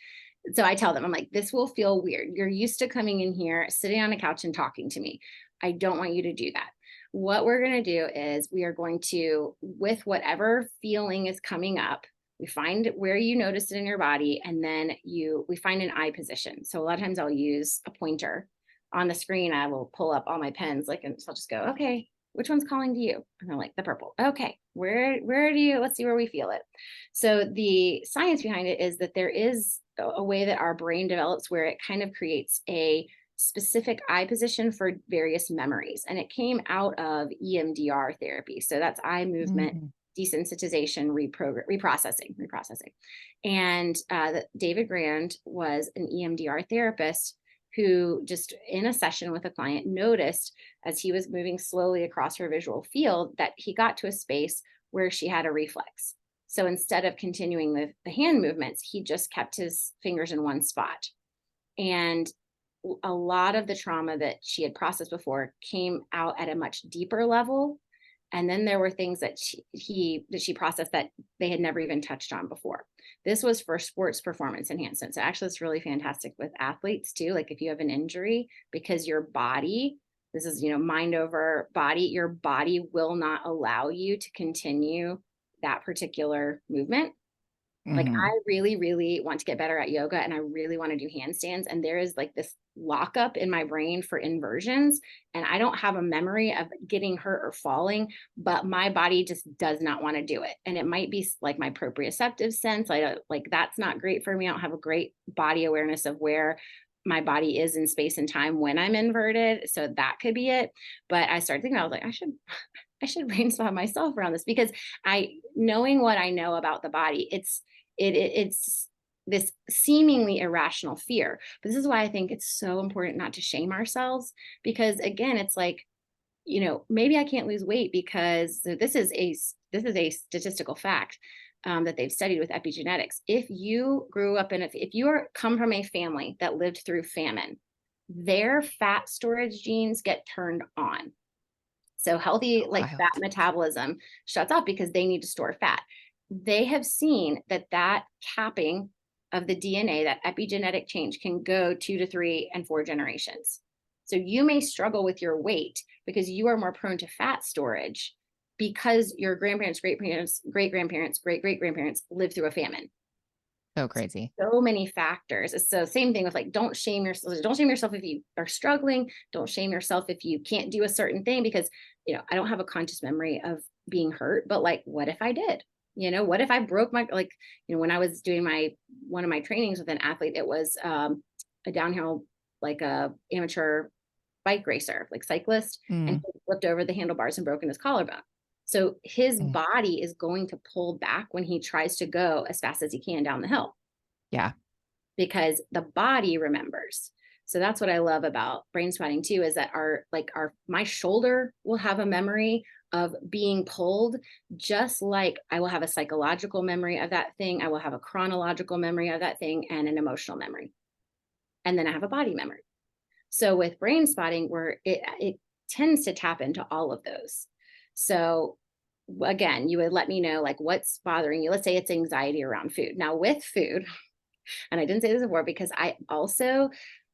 So I tell them, I'm like, this will feel weird. You're used to coming in here, sitting on a couch and talking to me. I don't want you to do that. What we're going to do is we are going to, with whatever feeling is coming up, we find where you notice it in your body, and then we find an eye position. So a lot of times I'll use a pointer on the screen. I will pull up all my pens, and so I'll just go, okay, which one's calling to you? And I'm like, the purple. Okay, where do you, let's see where we feel it. So the science behind it is that there is a way that our brain develops where it kind of creates a specific eye position for various memories. And it came out of EMDR therapy. So that's eye movement Mhm. desensitization, reprocessing. And David Grand was an EMDR therapist who, just in a session with a client, noticed as he was moving slowly across her visual field that he got to a space where she had a reflex. So instead of continuing the hand movements, he just kept his fingers in one spot. And a lot of the trauma that she had processed before came out at a much deeper level. And then there were things that she processed that they had never even touched on before. This was for sports performance enhancement. So actually it's really fantastic with athletes too. Like if you have an injury, because your body, this is, mind over body, your body will not allow you to continue that particular movement. Like Mhm. I really, really want to get better at yoga, and I really want to do handstands. And there is like this lockup in my brain for inversions. And I don't have a memory of getting hurt or falling, but my body just does not want to do it. And it might be like my proprioceptive sense. I don't, like, that's not great for me. I don't have a great body awareness of where my body is in space and time when I'm inverted. So that could be it. But I started thinking, I was like, I should brainstorm myself around this, because knowing what I know about the body, it's this seemingly irrational fear. But this is why I think it's so important not to shame ourselves, because again, it's like, maybe I can't lose weight because this is a statistical fact that they've studied with epigenetics. If you grew up if you come from a family that lived through famine, their fat storage genes get turned on. So healthy, like fat Wild. metabolism shuts off because they need to store fat. They have seen that capping of the DNA, that epigenetic change, can go 2 to 3 and 4 generations. So you may struggle with your weight because you are more prone to fat storage because your grandparents, great parents, great grandparents, great great grandparents lived through a famine. So crazy. So many factors. So same thing with like, don't shame yourself. Don't shame yourself if you are struggling. Don't shame yourself if you can't do a certain thing, because, I don't have a conscious memory of being hurt, but like, what if I did? What if I broke my, like, when I was doing one of my trainings with an athlete, it was a downhill, like a amateur bike racer, like cyclist, and Mm. he flipped over the handlebars and broken his collarbone. So his Mm. body is going to pull back when he tries to go as fast as he can down the hill, Yeah. because the body remembers. So that's what I love about brain spotting too, is that my shoulder will have a memory of being pulled, just like I will have a psychological memory of that thing. I will have a chronological memory of that thing and an emotional memory. And then I have a body memory. So with brain spotting, where it tends to tap into all of those. So again, you would let me know like what's bothering you. Let's say it's anxiety around food. Now with food, and I didn't say this before because I also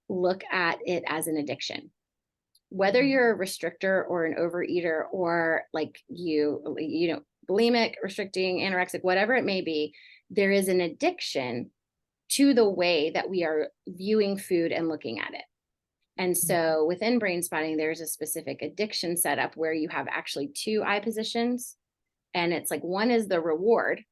look at it as an addiction. Whether Mhm. you're a restrictor or an overeater, or like bulimic, restricting, anorexic, whatever it may be, there is an addiction to the way that we are viewing food and looking at it. And so within brain spotting, there's a specific addiction setup where you have actually two eye positions. And it's like, one is the reward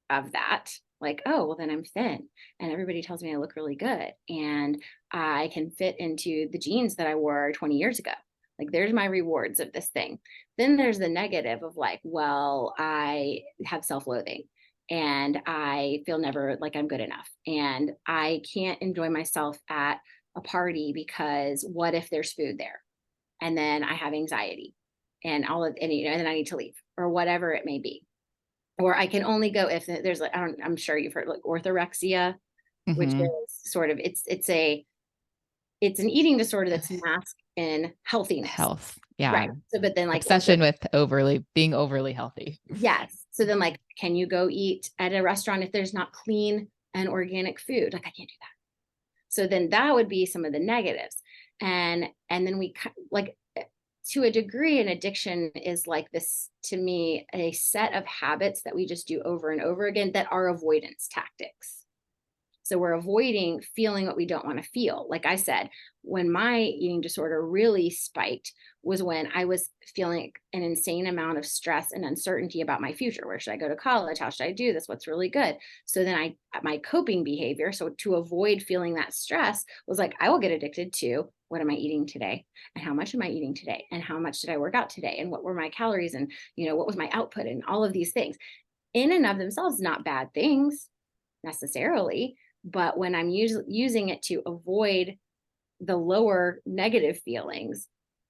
of that. Like, oh, well, then I'm thin and everybody tells me I look really good and I can fit into the jeans that I wore 20 years ago. Like, there's my rewards of this thing. Then there's the negative of like, well, I have self-loathing and I feel never like I'm good enough. And I can't enjoy myself at a party because what if there's food there? And then I have anxiety and and then I need to leave or whatever it may be. Or I can only go if there's like, I'm sure you've heard like orthorexia, which Mm-hmm. is sort of, it's an eating disorder that's masked in healthiness. Health. Right. Yeah. So, but then like Obsession with being overly healthy. yes. So then like, can you go eat at a restaurant if there's not clean and organic food? Like, I can't do that. So then that would be some of the negatives. And then we like, to a degree, an addiction is like this, to me, a set of habits that we just do over and over again that are avoidance tactics. So we're avoiding feeling what we don't want to feel. Like I said, when my eating disorder really spiked was when I was feeling an insane amount of stress and uncertainty about my future. Where should I go to college? How should I do this? What's really good? So then my coping behavior, so to avoid feeling that stress, was like, I will get addicted to what am I eating today? And how much am I eating today? And how much did I work out today? And what were my calories? And, what was my output? And all of these things in and of themselves, not bad things necessarily. But when I'm using it to avoid the lower negative feelings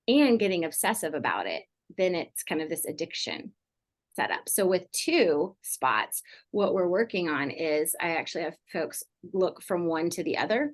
and getting obsessive about it, then it's kind of this addiction setup. So with two spots, what we're working on is I actually have folks look from one to the other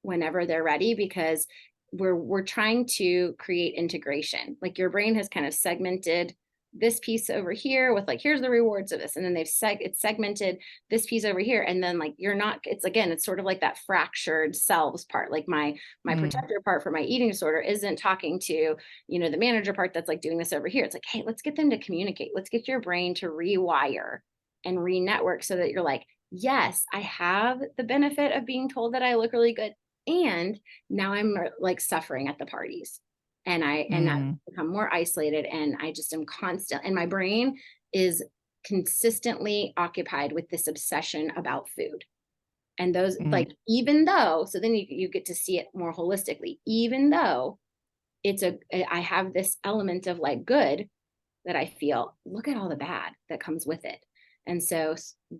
whenever they're ready, because we're trying to create integration. Like, your brain has kind of segmented this piece over here with like, here's the rewards of this, and then it's segmented this piece over here, and then like, you're not, it's sort of like that fractured selves part. Like my Mm, protector part for my eating disorder isn't talking to the manager part that's like doing this over here. It's like, hey, let's get them to communicate. Let's get your brain to rewire and re-network so that you're like, yes, I have the benefit of being told that I look really good, and now I'm like suffering at the parties, and I've mm, become more isolated, and I just am constant, and my brain is consistently occupied with this obsession about food. And those, mm, like, even though, so then you get to see it more holistically, even though I have this element of like good that I feel, look at all the bad that comes with it. And so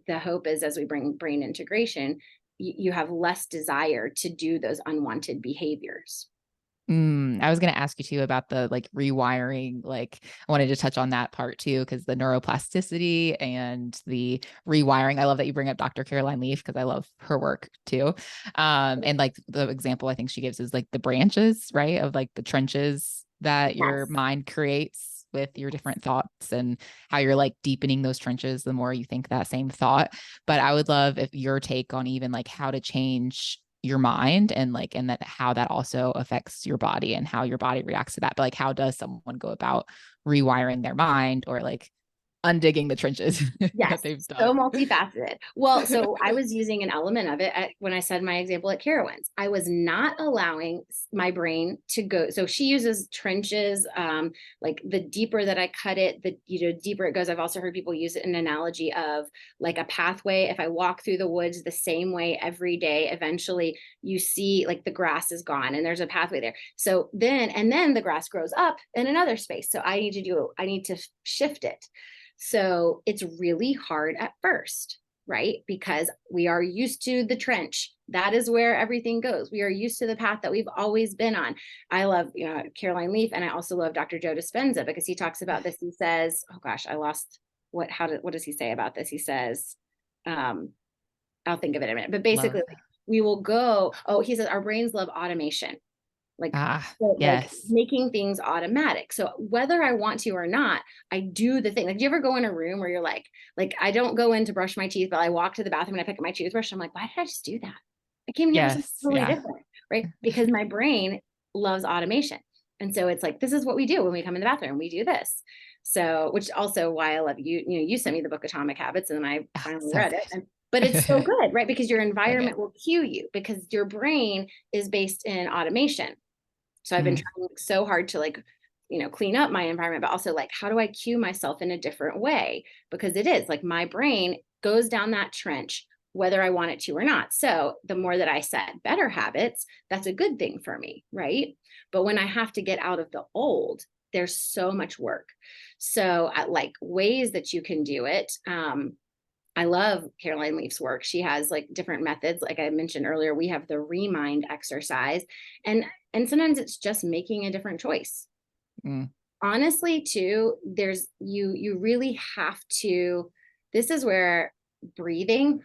the hope is, as we bring brain integration, you have less desire to do those unwanted behaviors. I was going to ask you too about the like rewiring. Like, I wanted to touch on that part too, because the neuroplasticity and the rewiring. I love that you bring up Dr. Caroline Leaf, because I love her work too. And like the example I think she gives is like the branches, right? Of like the trenches that your Yes. mind creates with your different thoughts, and how you're like deepening those trenches the more you think that same thought. But I would love if your take on even like how to change your mind, and like, and that how that also affects your body and how your body reacts to that. But like, how does someone go about rewiring their mind, or like undigging the trenches that Yes, they've so dug? multifaceted. Well, so I was using an element of it when I said my example at Carowinds. I was not allowing my brain to go. So she uses trenches, like the deeper that I cut it, the deeper it goes. I've also heard people use it in an analogy of like a pathway. If I walk through the woods the same way every day, eventually you see like the grass is gone and there's a pathway there. So then the grass grows up in another space. So I need to shift it. So it's really hard at first, right? Because we are used to the trench. That is where everything goes. We are used to the path that we've always been on. I love, Caroline Leaf, and I also love Dr. Joe Dispenza, because he talks about this. He says, oh gosh, I lost what does he say about this? He says, um, I'll think of it in a minute, but basically Love. like, we will go, he says our brains love automation. Like, Ah, so, like yes. making things automatic. So whether I want to or not, I do the thing. Like, do you ever go in a room where you're like I don't go in to brush my teeth, but I walk to the bathroom and I pick up my toothbrush. I'm like, why did I just do that? I came in here for something Yes. totally Yeah. different, right? Because my brain loves automation. And so it's like, this is what we do when we come in the bathroom, we do this. So, which also why I love you, you sent me the book Atomic Habits and then I Oh, finally so read it. But it's so good. good, right? Because your So good. environment will cue you because your brain is based in automation. So I've been Mm, trying so hard to like, clean up my environment, but also like, how do I cue myself in a different way? Because it is like my brain goes down that trench, whether I want it to or not. So the more that I set better habits, that's a good thing for me, right? But when I have to get out of the old, there's so much work. So like ways that you can do it. I love Caroline Leaf's work. She has like different methods. Like I mentioned earlier, we have the remind exercise, and sometimes it's just making a different choice. mm, Honestly, too, there's you really have to. This is where breathing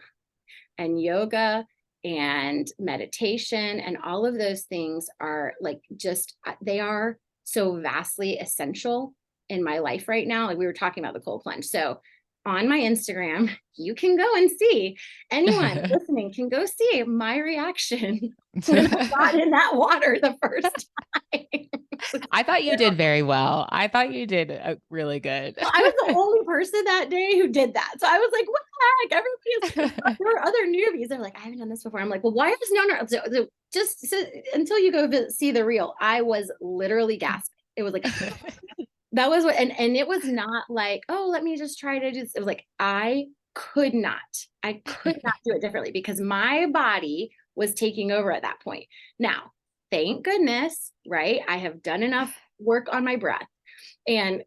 and yoga and meditation and all of those things are like just they are so vastly essential in my life right now. Like we were talking about the cold plunge. So on my Instagram, you can go and see, anyone listening can go see my reaction when I got in that water the first time. I thought you did very well. I thought you did really good. Well, I was the only person that day who did that. So I was like, what the heck? Everybody is, there were other newbies. They're like, I haven't done this before. I'm like, well, why is no, no, so just so, until you go see the reel, I was literally gasping. It was like, that was what, and it was not like, oh, let me just try to do this. It was like, I could not do it differently because my body was taking over at that point. Now, thank goodness, right? I have done enough work on my breath. And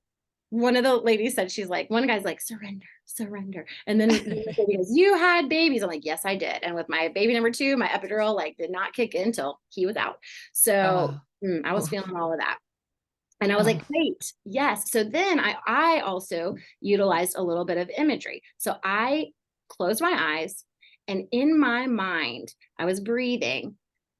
one of the ladies said, she's like, one guy's like, surrender, surrender. And then the lady goes, you had babies. I'm like, yes, I did. And with my baby number 2, my epidural like did not kick in until he was out. So Oh, I was oof. feeling all of that. And I was like, Oh, great, yes. So then I also utilized a little bit of imagery. So I closed my eyes and in my mind, I was breathing.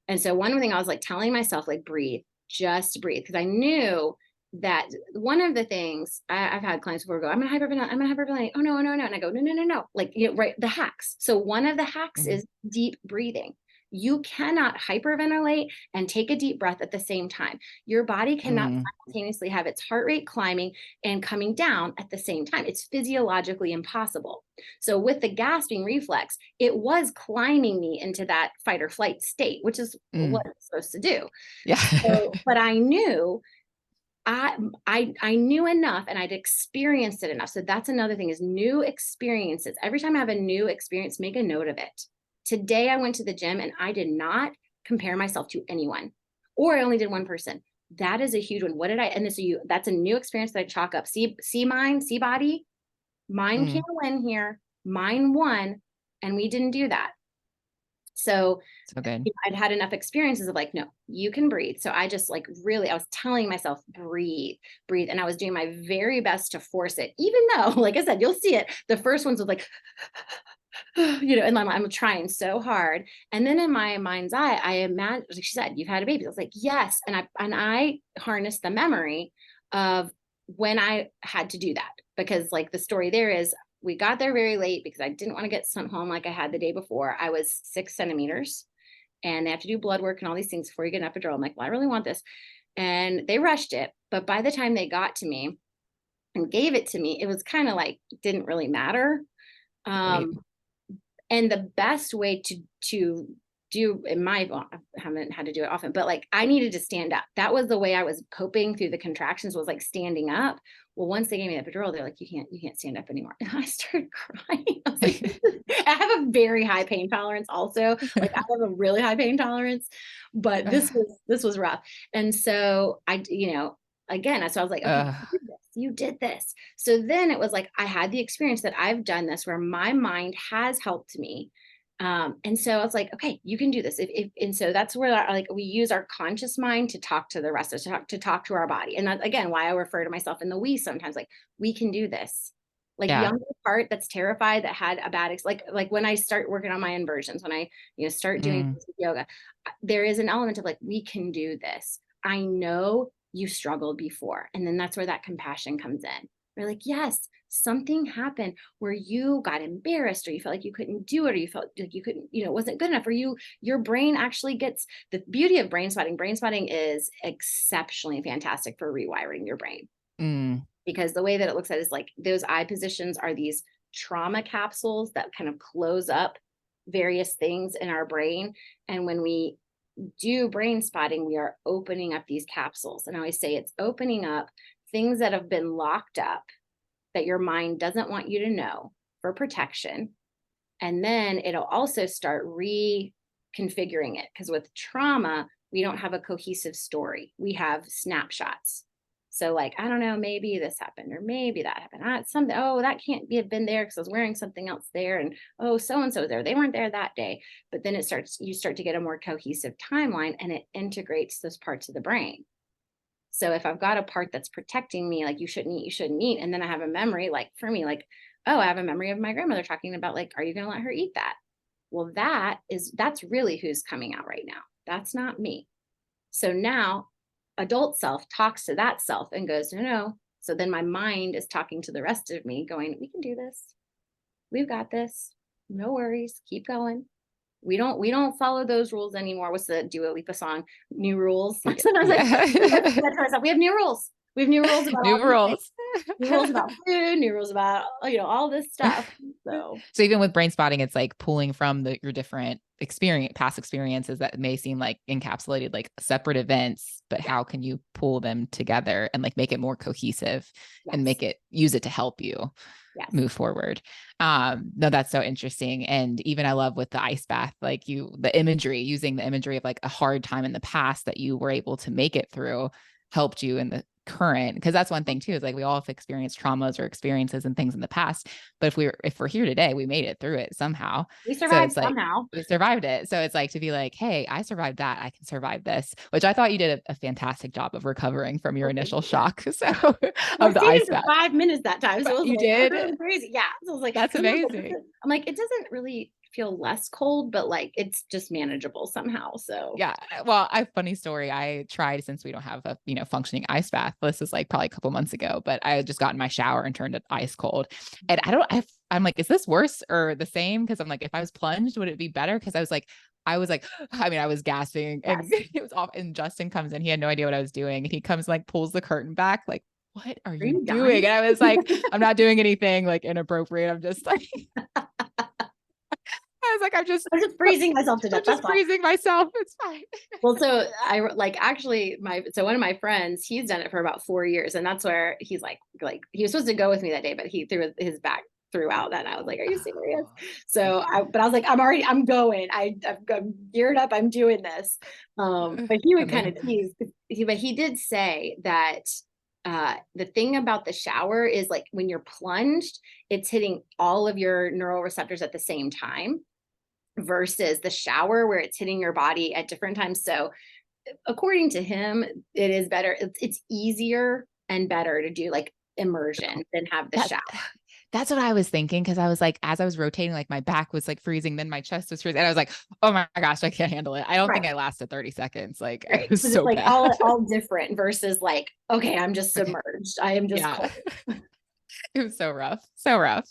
And so one thing I was like telling myself, like, breathe, just breathe. Because I knew that one of the things I've had clients before go, I'm gonna hyperventilate, I'm gonna hyperventilate. Oh no, no, no. And I go, no, no, no, no. Like, right, the hacks. So one of the hacks mhm, is deep breathing. You cannot hyperventilate and take a deep breath at the same time. Your body cannot mm, simultaneously have its heart rate climbing and coming down at the same time. It's physiologically impossible. So with the gasping reflex, it was climbing me into that fight or flight state, which is what mm. it's supposed to do. Yeah. So, but I knew I knew enough and I'd experienced it enough. So that's another thing is new experiences. Every time I have a new experience, make a note of it. Today I went to the gym and I did not compare myself to anyone, or I only did one person. That is a huge one. What did I, and this you, that's a new experience that I chalk up. See mine, see body, mine can't Mm, win here. Mine won. And we didn't do that. So so good. I'd had enough experiences of like, no, you can breathe. So I just like really, I was telling myself, breathe, breathe. And I was doing my very best to force it, even though, like I said, you'll see it. The first ones was like, and I'm trying so hard. And then in my mind's eye, I imagine, like she said, you've had a baby. I was like, yes. And I harnessed the memory of when I had to do that, because like the story there is we got there very late because I didn't want to get sent home like I had the day before. I was 6 centimeters and they have to do blood work and all these things before you get an epidural. I'm like, well, I really want this. And they rushed it. But by the time they got to me and gave it to me, it was kind of like, didn't really matter. Right. And the best way to do in my, well, I haven't had to do it often, but like I needed to stand up. That was the way I was coping through the contractions, was like standing up. Well, once they gave me the epidural, they're like, you can't stand up anymore. And I started crying. I was like, I have a very high pain tolerance also. Like I have a really high pain tolerance, but this was rough. And so again, so I was like, okay, you did this. So then it was like, I had the experience that I've done this where my mind has helped me. And so I was like, okay, you can do this. And so that's where like we use our conscious mind to talk to the rest of us, to talk to our body. And that's again why I refer to myself in the we sometimes, like we can do this. Like Yeah. younger part that's terrified, that had a bad like when I start working on my inversions, when I start doing Mm, yoga, there is an element of like, we can do this. I know you struggled before. And then that's where that compassion comes in. We're like, yes, something happened where you got embarrassed, or you felt like you couldn't do it, or you felt like you couldn't, it wasn't good enough, or your brain actually gets the beauty of brain spotting. Brain spotting is exceptionally fantastic for rewiring your brain, Mm, because the way that it looks at it is like those eye positions are these trauma capsules that kind of close up various things in our brain. And when we do brain spotting, we are opening up these capsules. And I always say it's opening up things that have been locked up that your mind doesn't want you to know for protection. And then it'll also start reconfiguring it, because with trauma, we don't have a cohesive story. We have snapshots. So, like, I don't know, maybe this happened, or maybe that happened. Something, oh, that can't be have been there because I was wearing something else there. And oh, so and so there. They weren't there that day. But then you start to get a more cohesive timeline, and it integrates those parts of the brain. So if I've got a part that's protecting me, like, you shouldn't eat, you shouldn't eat. And then I have a memory, like for me, like, oh, I have a memory of my grandmother talking about, like, are you going to let her eat that? Well, that's really who's coming out right now. That's not me. So now adult self talks to that self and goes, no, no. So then my mind is talking to the rest of me going, we can do this. We've got this. No worries. Keep going. We don't follow those rules anymore. What's the Dua Lipa song? New rules. Sometimes like yeah. we have new rules. We have new rules about New all these things. rules. New rules about food, new rules about all this stuff. So So even with brain spotting, it's like pulling from your different past experiences that may seem like encapsulated, like separate events, but yeah, how can you pull them together and like make it more cohesive and yes, use it to help you yes, move forward? No, that's so interesting. And even I love with the ice bath, like using the imagery of like a hard time in the past that you were able to make it through helped you in the current, because that's one thing too, is like we all have experienced traumas or experiences and things in the past, but if we're here today, we made it through it somehow. we So survived it's like somehow. we survived it. So it's like to be like, hey, I survived that, I can survive this, which I thought you did a fantastic job of recovering from your Well, thank initial you. Yeah. shock. So Well, I of the stayed in ice for bath. 5 minutes that time, so But it was you like did. really crazy. Yeah, so I was like, That's because amazing. I'm like, it doesn't really feel less cold, but like it's just manageable somehow. So Yeah. Well, I funny story. I tried, since we don't have a functioning ice bath. This is like probably a couple months ago, but I had just got in my shower and turned it ice cold. And I'm like, is this worse or the same? Because I'm like, if I was plunged, would it be better? Because I was like, I mean, I was gasping, and yes, it was off. And Justin comes in. He had no idea what I was doing. And he comes, like, pulls the curtain back, like, what are are you you doing? dying? And I was like, I'm not doing anything like inappropriate. I'm just like, I was like, I'm just freezing myself to I'm death. That's just all. freezing myself. It's fine. Well, so I like actually one of my friends, he's done it for about 4 years, and that's where he's like he was supposed to go with me that day, but he threw his back throughout that. And I was like, "Are you serious?" Oh, So yeah. but I was like, I'm going. I'm geared up. I'm doing this. But he would kind of Amazing. tease. But he did say that the thing about the shower is, like, when you're plunged, it's hitting all of your neural receptors at the same time, versus the shower where it's hitting your body at different times. So according to him, it is better. It's easier and better to do like immersion than have the That shower. that's what I was thinking, because I was like, as I was rotating, like my back was like freezing, then my chest was freezing, and I was like, oh my gosh, I can't handle it. I don't Right. think I lasted 30 seconds. Like, it Right. was Because it's so like bad. all different versus like, okay, I'm just Okay. submerged. I am just Yeah. cold. It was so rough, so rough.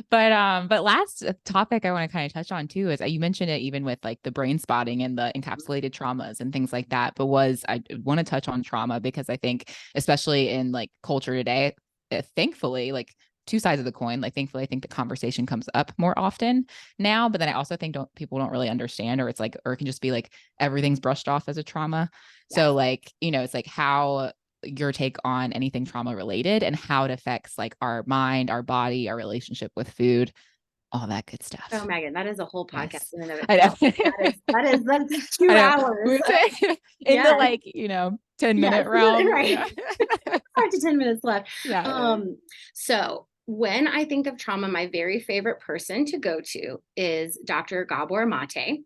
But last topic I want to kind of touch on too is, you mentioned it even with like the brain spotting and the encapsulated traumas and things like that. But I want to touch on trauma, because I think, especially in like culture today, thankfully, like two sides of the coin. Like, thankfully, I think the conversation comes up more often now. But then I also think people don't really understand, or it can just be like everything's brushed off as a trauma. So Yes. like, it's like, how your take on anything trauma related and how it affects like our mind, our body, our relationship with food, all that good Oh, stuff. Megan, that is a whole podcast Yes. in and of I itself. know. That's I two know. hours. We would say in the Yes. like, 10 Yes. minute realm, Right. 5 to 10 minutes left. Yeah. So when I think of trauma, my very favorite person to go to is Dr. Gabor Mate.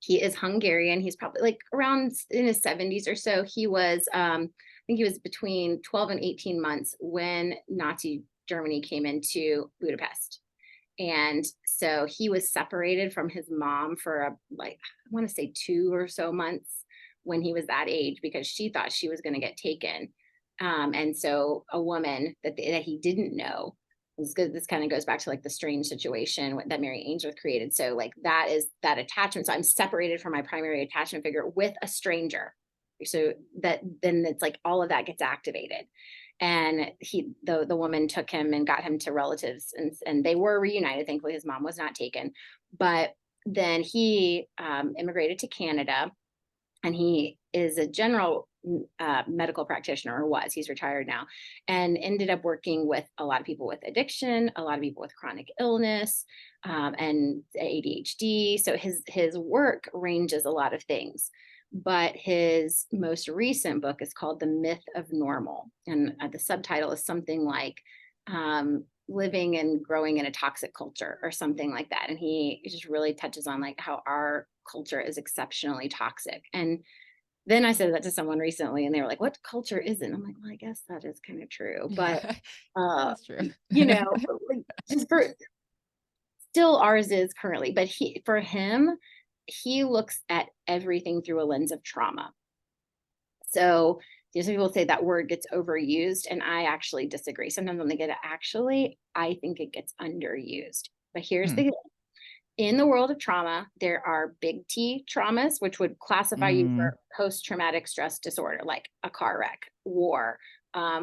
He is Hungarian. He's probably like around in his 70s or so. He was, I think he was between 12 and 18 months when Nazi Germany came into Budapest. And so he was separated from his mom for like, I want to say 2 or so months when he was that age, because she thought she was going to get taken. And so a woman that he didn't know, this good. This kind of goes back to like the strange situation that Mary Ainsworth created. So like that is that attachment. So I'm separated from my primary attachment figure with a stranger. So that then it's like all of that gets activated. And the woman took him and got him to relatives, and they were reunited. Thankfully, his mom was not taken. But then he immigrated to Canada, and he is a general medical practitioner, or was. He's retired now, and ended up working with a lot of people with addiction, a lot of people with chronic illness, and ADHD. So his work ranges a lot of things. But his most recent book is called The Myth of Normal, and the subtitle is something like living and growing in a toxic culture, or something like that. And he just really touches on like how our culture is exceptionally toxic. And then I said that to someone recently, and they were like, "What culture isn't?" I'm like, "Well, I guess that is kind of true." But Yeah, uh, that's true. you know, like, just for still ours is currently, but for him, he looks at everything through a lens of trauma. So some people say that word gets overused, and I actually disagree. Sometimes when they get it, actually, I think it gets underused. But here's Hmm. the in the world of trauma, there are big T traumas, which would classify you Mm, for post-traumatic stress disorder, like a car wreck, war, a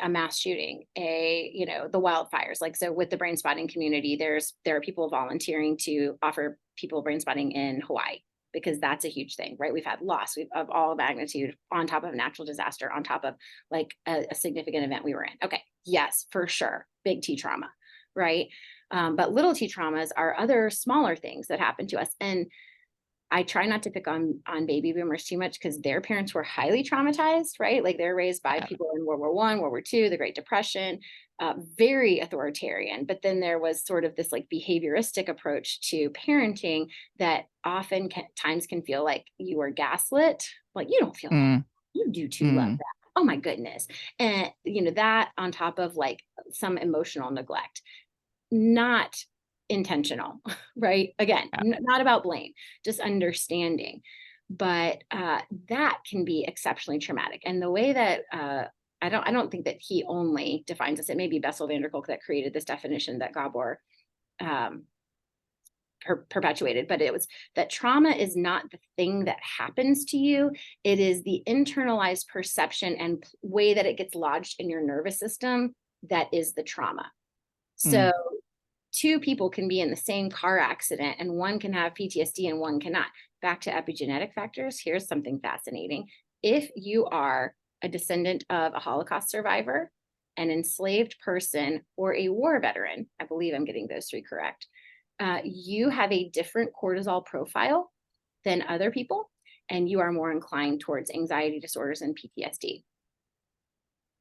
mass shooting, the wildfires. Like, so with the brain spotting community, there are people volunteering to offer people brain spotting in Hawaii, because that's a huge thing, right? We've had loss of all magnitude on top of natural disaster, on top of like a significant event we were in. Okay, yes, for sure, big T trauma, right? But little T traumas are other smaller things that happen to us. And I try not to pick on baby boomers too much, because their parents were highly traumatized, right? Like they're raised by yeah. people in World War I, World War II, the Great Depression, very authoritarian. But then there was sort of this like behavioristic approach to parenting that often times can feel like you are gaslit. Like, you don't feel that. Mm, You do too love mm, that. Oh my goodness. And that on top of like some emotional neglect, not intentional, right? Again, yeah. not about blame, just understanding. But that can be exceptionally traumatic. And the way that I don't think that he only defines this. It may be Bessel van der Kolk that created this definition that Gabor um, perpetuated, but it was that trauma is not the thing that happens to you. It is the internalized perception and way that it gets lodged in your nervous system that is the trauma. Mm, So two people can be in the same car accident, and one can have PTSD and one cannot. Back to epigenetic factors, here's something fascinating. If you are a descendant of a Holocaust survivor, an enslaved person, or a war veteran, I believe I'm getting those three correct, you have a different cortisol profile than other people, and you are more inclined towards anxiety disorders and PTSD.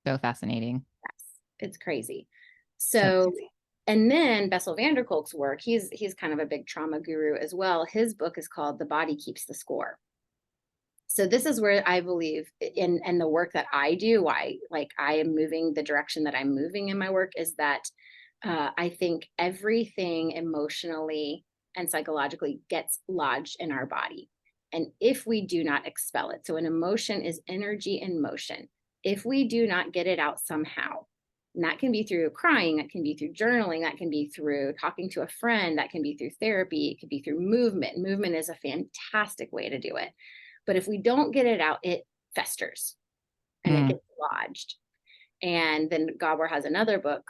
so fascinating. Yes, it's crazy. So So, crazy. and then Bessel van der Kolk's work, he's kind of a big trauma guru as well. His book is called The Body Keeps the Score. So this is where I believe in the work that I do, why like I am moving the direction that I'm moving in my work, is that I think everything emotionally and psychologically gets lodged in our body. And if we do not expel it, so an emotion is energy in motion. If we do not get it out somehow, and that can be through crying, that can be through journaling, that can be through talking to a friend, that can be through therapy, it could be through movement. Movement is a fantastic way to do it. But if we don't get it out, it festers and it Mm, gets lodged. And then Gabor has another book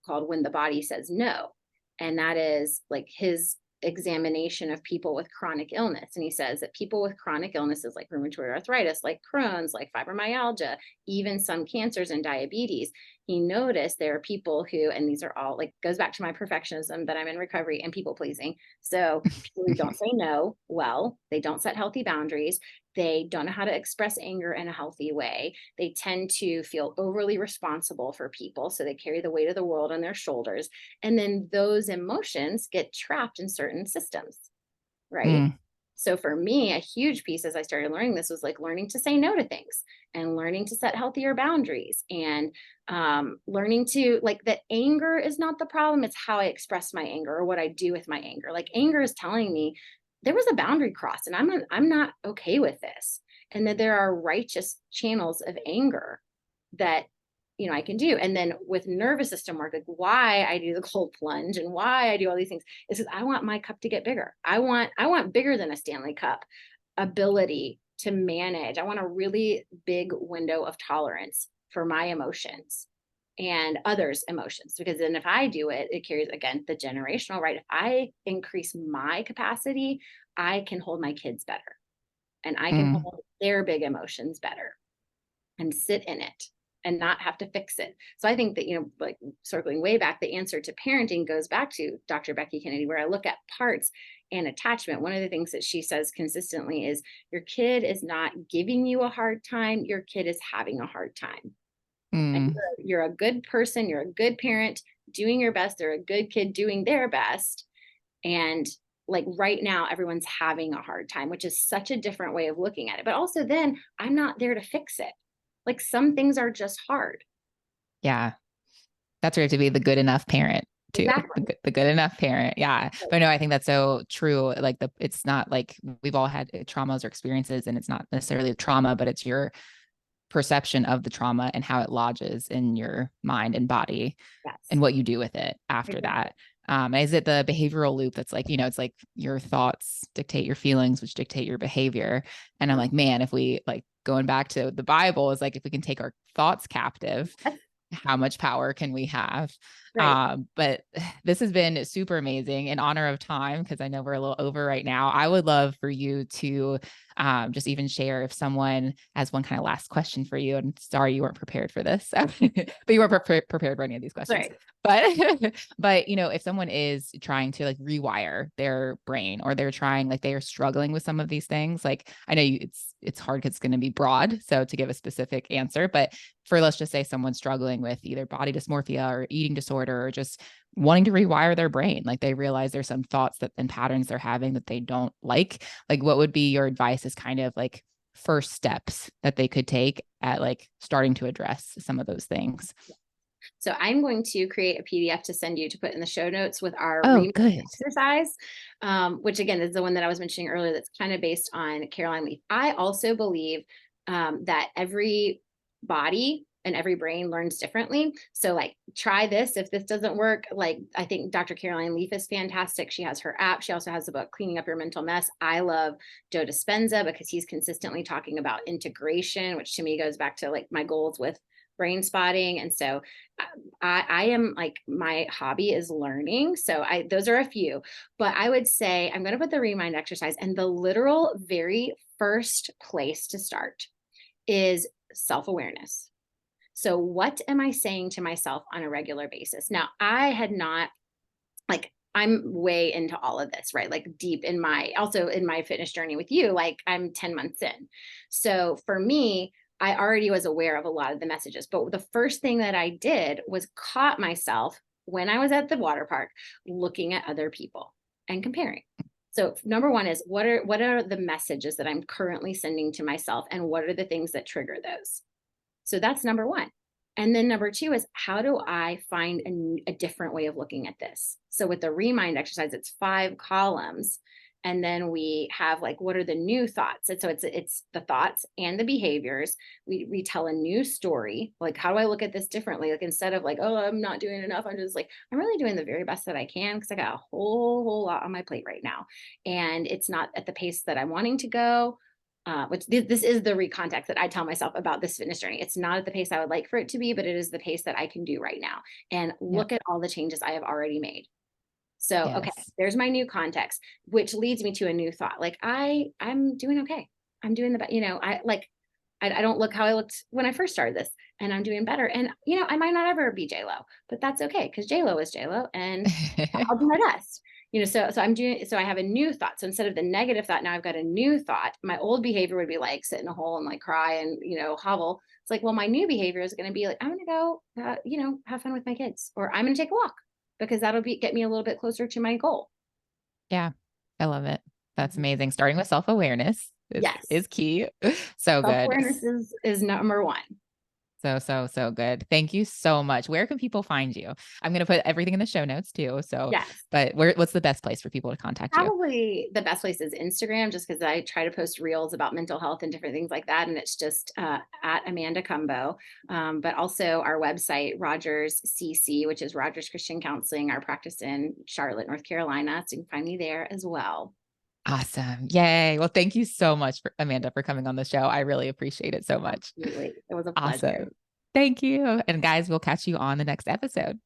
called When the Body Says No. And that is like his examination of people with chronic illness. And he says that people with chronic illnesses like rheumatoid arthritis, like Crohn's, like fibromyalgia, even some cancers and diabetes, he noticed there are people who, and these are all like, goes back to my perfectionism that I'm in recovery and people pleasing. So people who don't say no well, they don't set healthy boundaries, they don't know how to express anger in a healthy way. They tend to feel overly responsible for people. So they carry the weight of the world on their shoulders. And then those emotions get trapped in certain systems, right? mm, So for me, a huge piece as I started learning this was like learning to say no to things and learning to set healthier boundaries, and learning to like that anger is not the problem. It's how I express my anger or what I do with my anger. Like anger is telling me there was a boundary crossed and I'm not okay with this. And that there are righteous channels of anger that, I can do. And then with nervous system work, like why I do the cold plunge and why I do all these things is because I want my cup to get bigger. I want bigger than a Stanley Cup ability to manage. I want a really big window of tolerance for my emotions and others' emotions. Because then if I do it, it carries again the generational, right? If I increase my capacity, I can hold my kids better and I can Mm, hold their big emotions better and sit in it and not have to fix it. So I think that, like circling way back, the answer to parenting goes back to Dr. Becky Kennedy, where I look at parts and attachment. One of the things that she says consistently is your kid is not giving you a hard time, your kid is having a hard time. And mm, you're a good person, you're a good parent doing your best, they're a good kid doing their best. And like right now, everyone's having a hard time, which is such a different way of looking at it. But also, then I'm not there to fix it. Like some things are just hard. yeah. That's where to be the good enough parent too. Exactly. The good enough parent. Yeah. But no, I think that's so true. Like it's not like we've all had traumas or experiences and it's not necessarily a trauma, but it's your perception of the trauma and how it lodges in your mind and body and Yes. what you do with it after Exactly. that. Is it the behavioral loop that's like, it's like your thoughts dictate your feelings, which dictate your behavior. And I'm like, man, if we like going back to the Bible is like, if we can take our thoughts captive, That's how much power can we have? right. But this has been super amazing. In honor of time, because I know we're a little over right now, I would love for you to just even share if someone has one kind of last question for you. And sorry you weren't prepared for this, but you weren't prepared for any of these questions. Right. But if someone is trying to like rewire their brain or they're trying like they are struggling with some of these things, like I know it's hard because it's going to be broad. So to give a specific answer, but for let's just say someone struggling with either body dysmorphia or eating disorder or just wanting to rewire their brain, like they realize there's some thoughts that and patterns they're having that they don't like what would be your advice as kind of like first steps that they could take at like starting to address some of those things? So I'm going to create a PDF to send you to put in the show notes with our Oh, REMAX good. exercise, which again is the one that I was mentioning earlier that's kind of based on Caroline Leaf. I also believe that every body and every brain learns differently. So like try this. If this doesn't work, like I think Dr. Caroline Leaf is fantastic. She has her app. She also has the book Cleaning Up Your Mental Mess. I love Joe Dispenza because he's consistently talking about integration, which to me goes back to like my goals with brain spotting. And so I am like, my hobby is learning. So those are a few, but I would say I'm going to put the remind exercise, and the literal very first place to start is self-awareness. So what am I saying to myself on a regular basis? Now, I had not, like, I'm way into all of this, right? Like deep in also in my fitness journey with you, like I'm 10 months in. So for me, I already was aware of a lot of the messages, but the first thing that I did was caught myself when I was at the water park looking at other people and comparing. So number one is what are the messages that I'm currently sending to myself, and what are the things that trigger those? So that's number one. And then number two is how do I find a different way of looking at this? So with the remind exercise, it's 5 columns. And then we have like, what are the new thoughts? And so it's the thoughts and the behaviors. We tell a new story. Like, how do I look at this differently? Like instead of like, oh, I'm not doing enough, I'm just like, I'm really doing the very best that I can because I got a whole lot on my plate right now. And it's not at the pace that I'm wanting to go. Which this is the recontext that I tell myself about this fitness journey. It's not at the pace I would like for it to be, but it is the pace that I can do right now. And Yep. look at all the changes I have already made. So, okay, Yes. there's my new context, which leads me to a new thought. Like I'm doing okay. I'm doing the best. I don't look how I looked when I first started this, and I'm doing better. And I might not ever be J Lo, but that's okay because J Lo is J Lo, and I'll do my best. So I have a new thought. So instead of the negative thought, now I've got a new thought. My old behavior would be like sit in a hole and like cry and hovel. It's like, well, my new behavior is going to be like, I'm going to go, have fun with my kids, or I'm going to take a walk because that'll get me a little bit closer to my goal. Yeah. I love it. That's Mhm. amazing. Starting with self-awareness is Yes, key. So self good. awareness is number one. So good. Thank you so much. Where can people find you? I'm going to put everything in the show notes too. So, Yes. but what's the best place for people to contact you? Probably the best place is Instagram, just because I try to post reels about mental health and different things like that. And it's just at Amanda Cumbo. But also our website, Rogers CC, which is Rogers Christian Counseling, our practice in Charlotte, North Carolina. So you can find me there as well. Awesome. Yay. Well, thank you so much, Amanda, for coming on the show. I really appreciate it so much. Absolutely. It was a pleasure. Awesome. Thank you. And guys, we'll catch you on the next episode.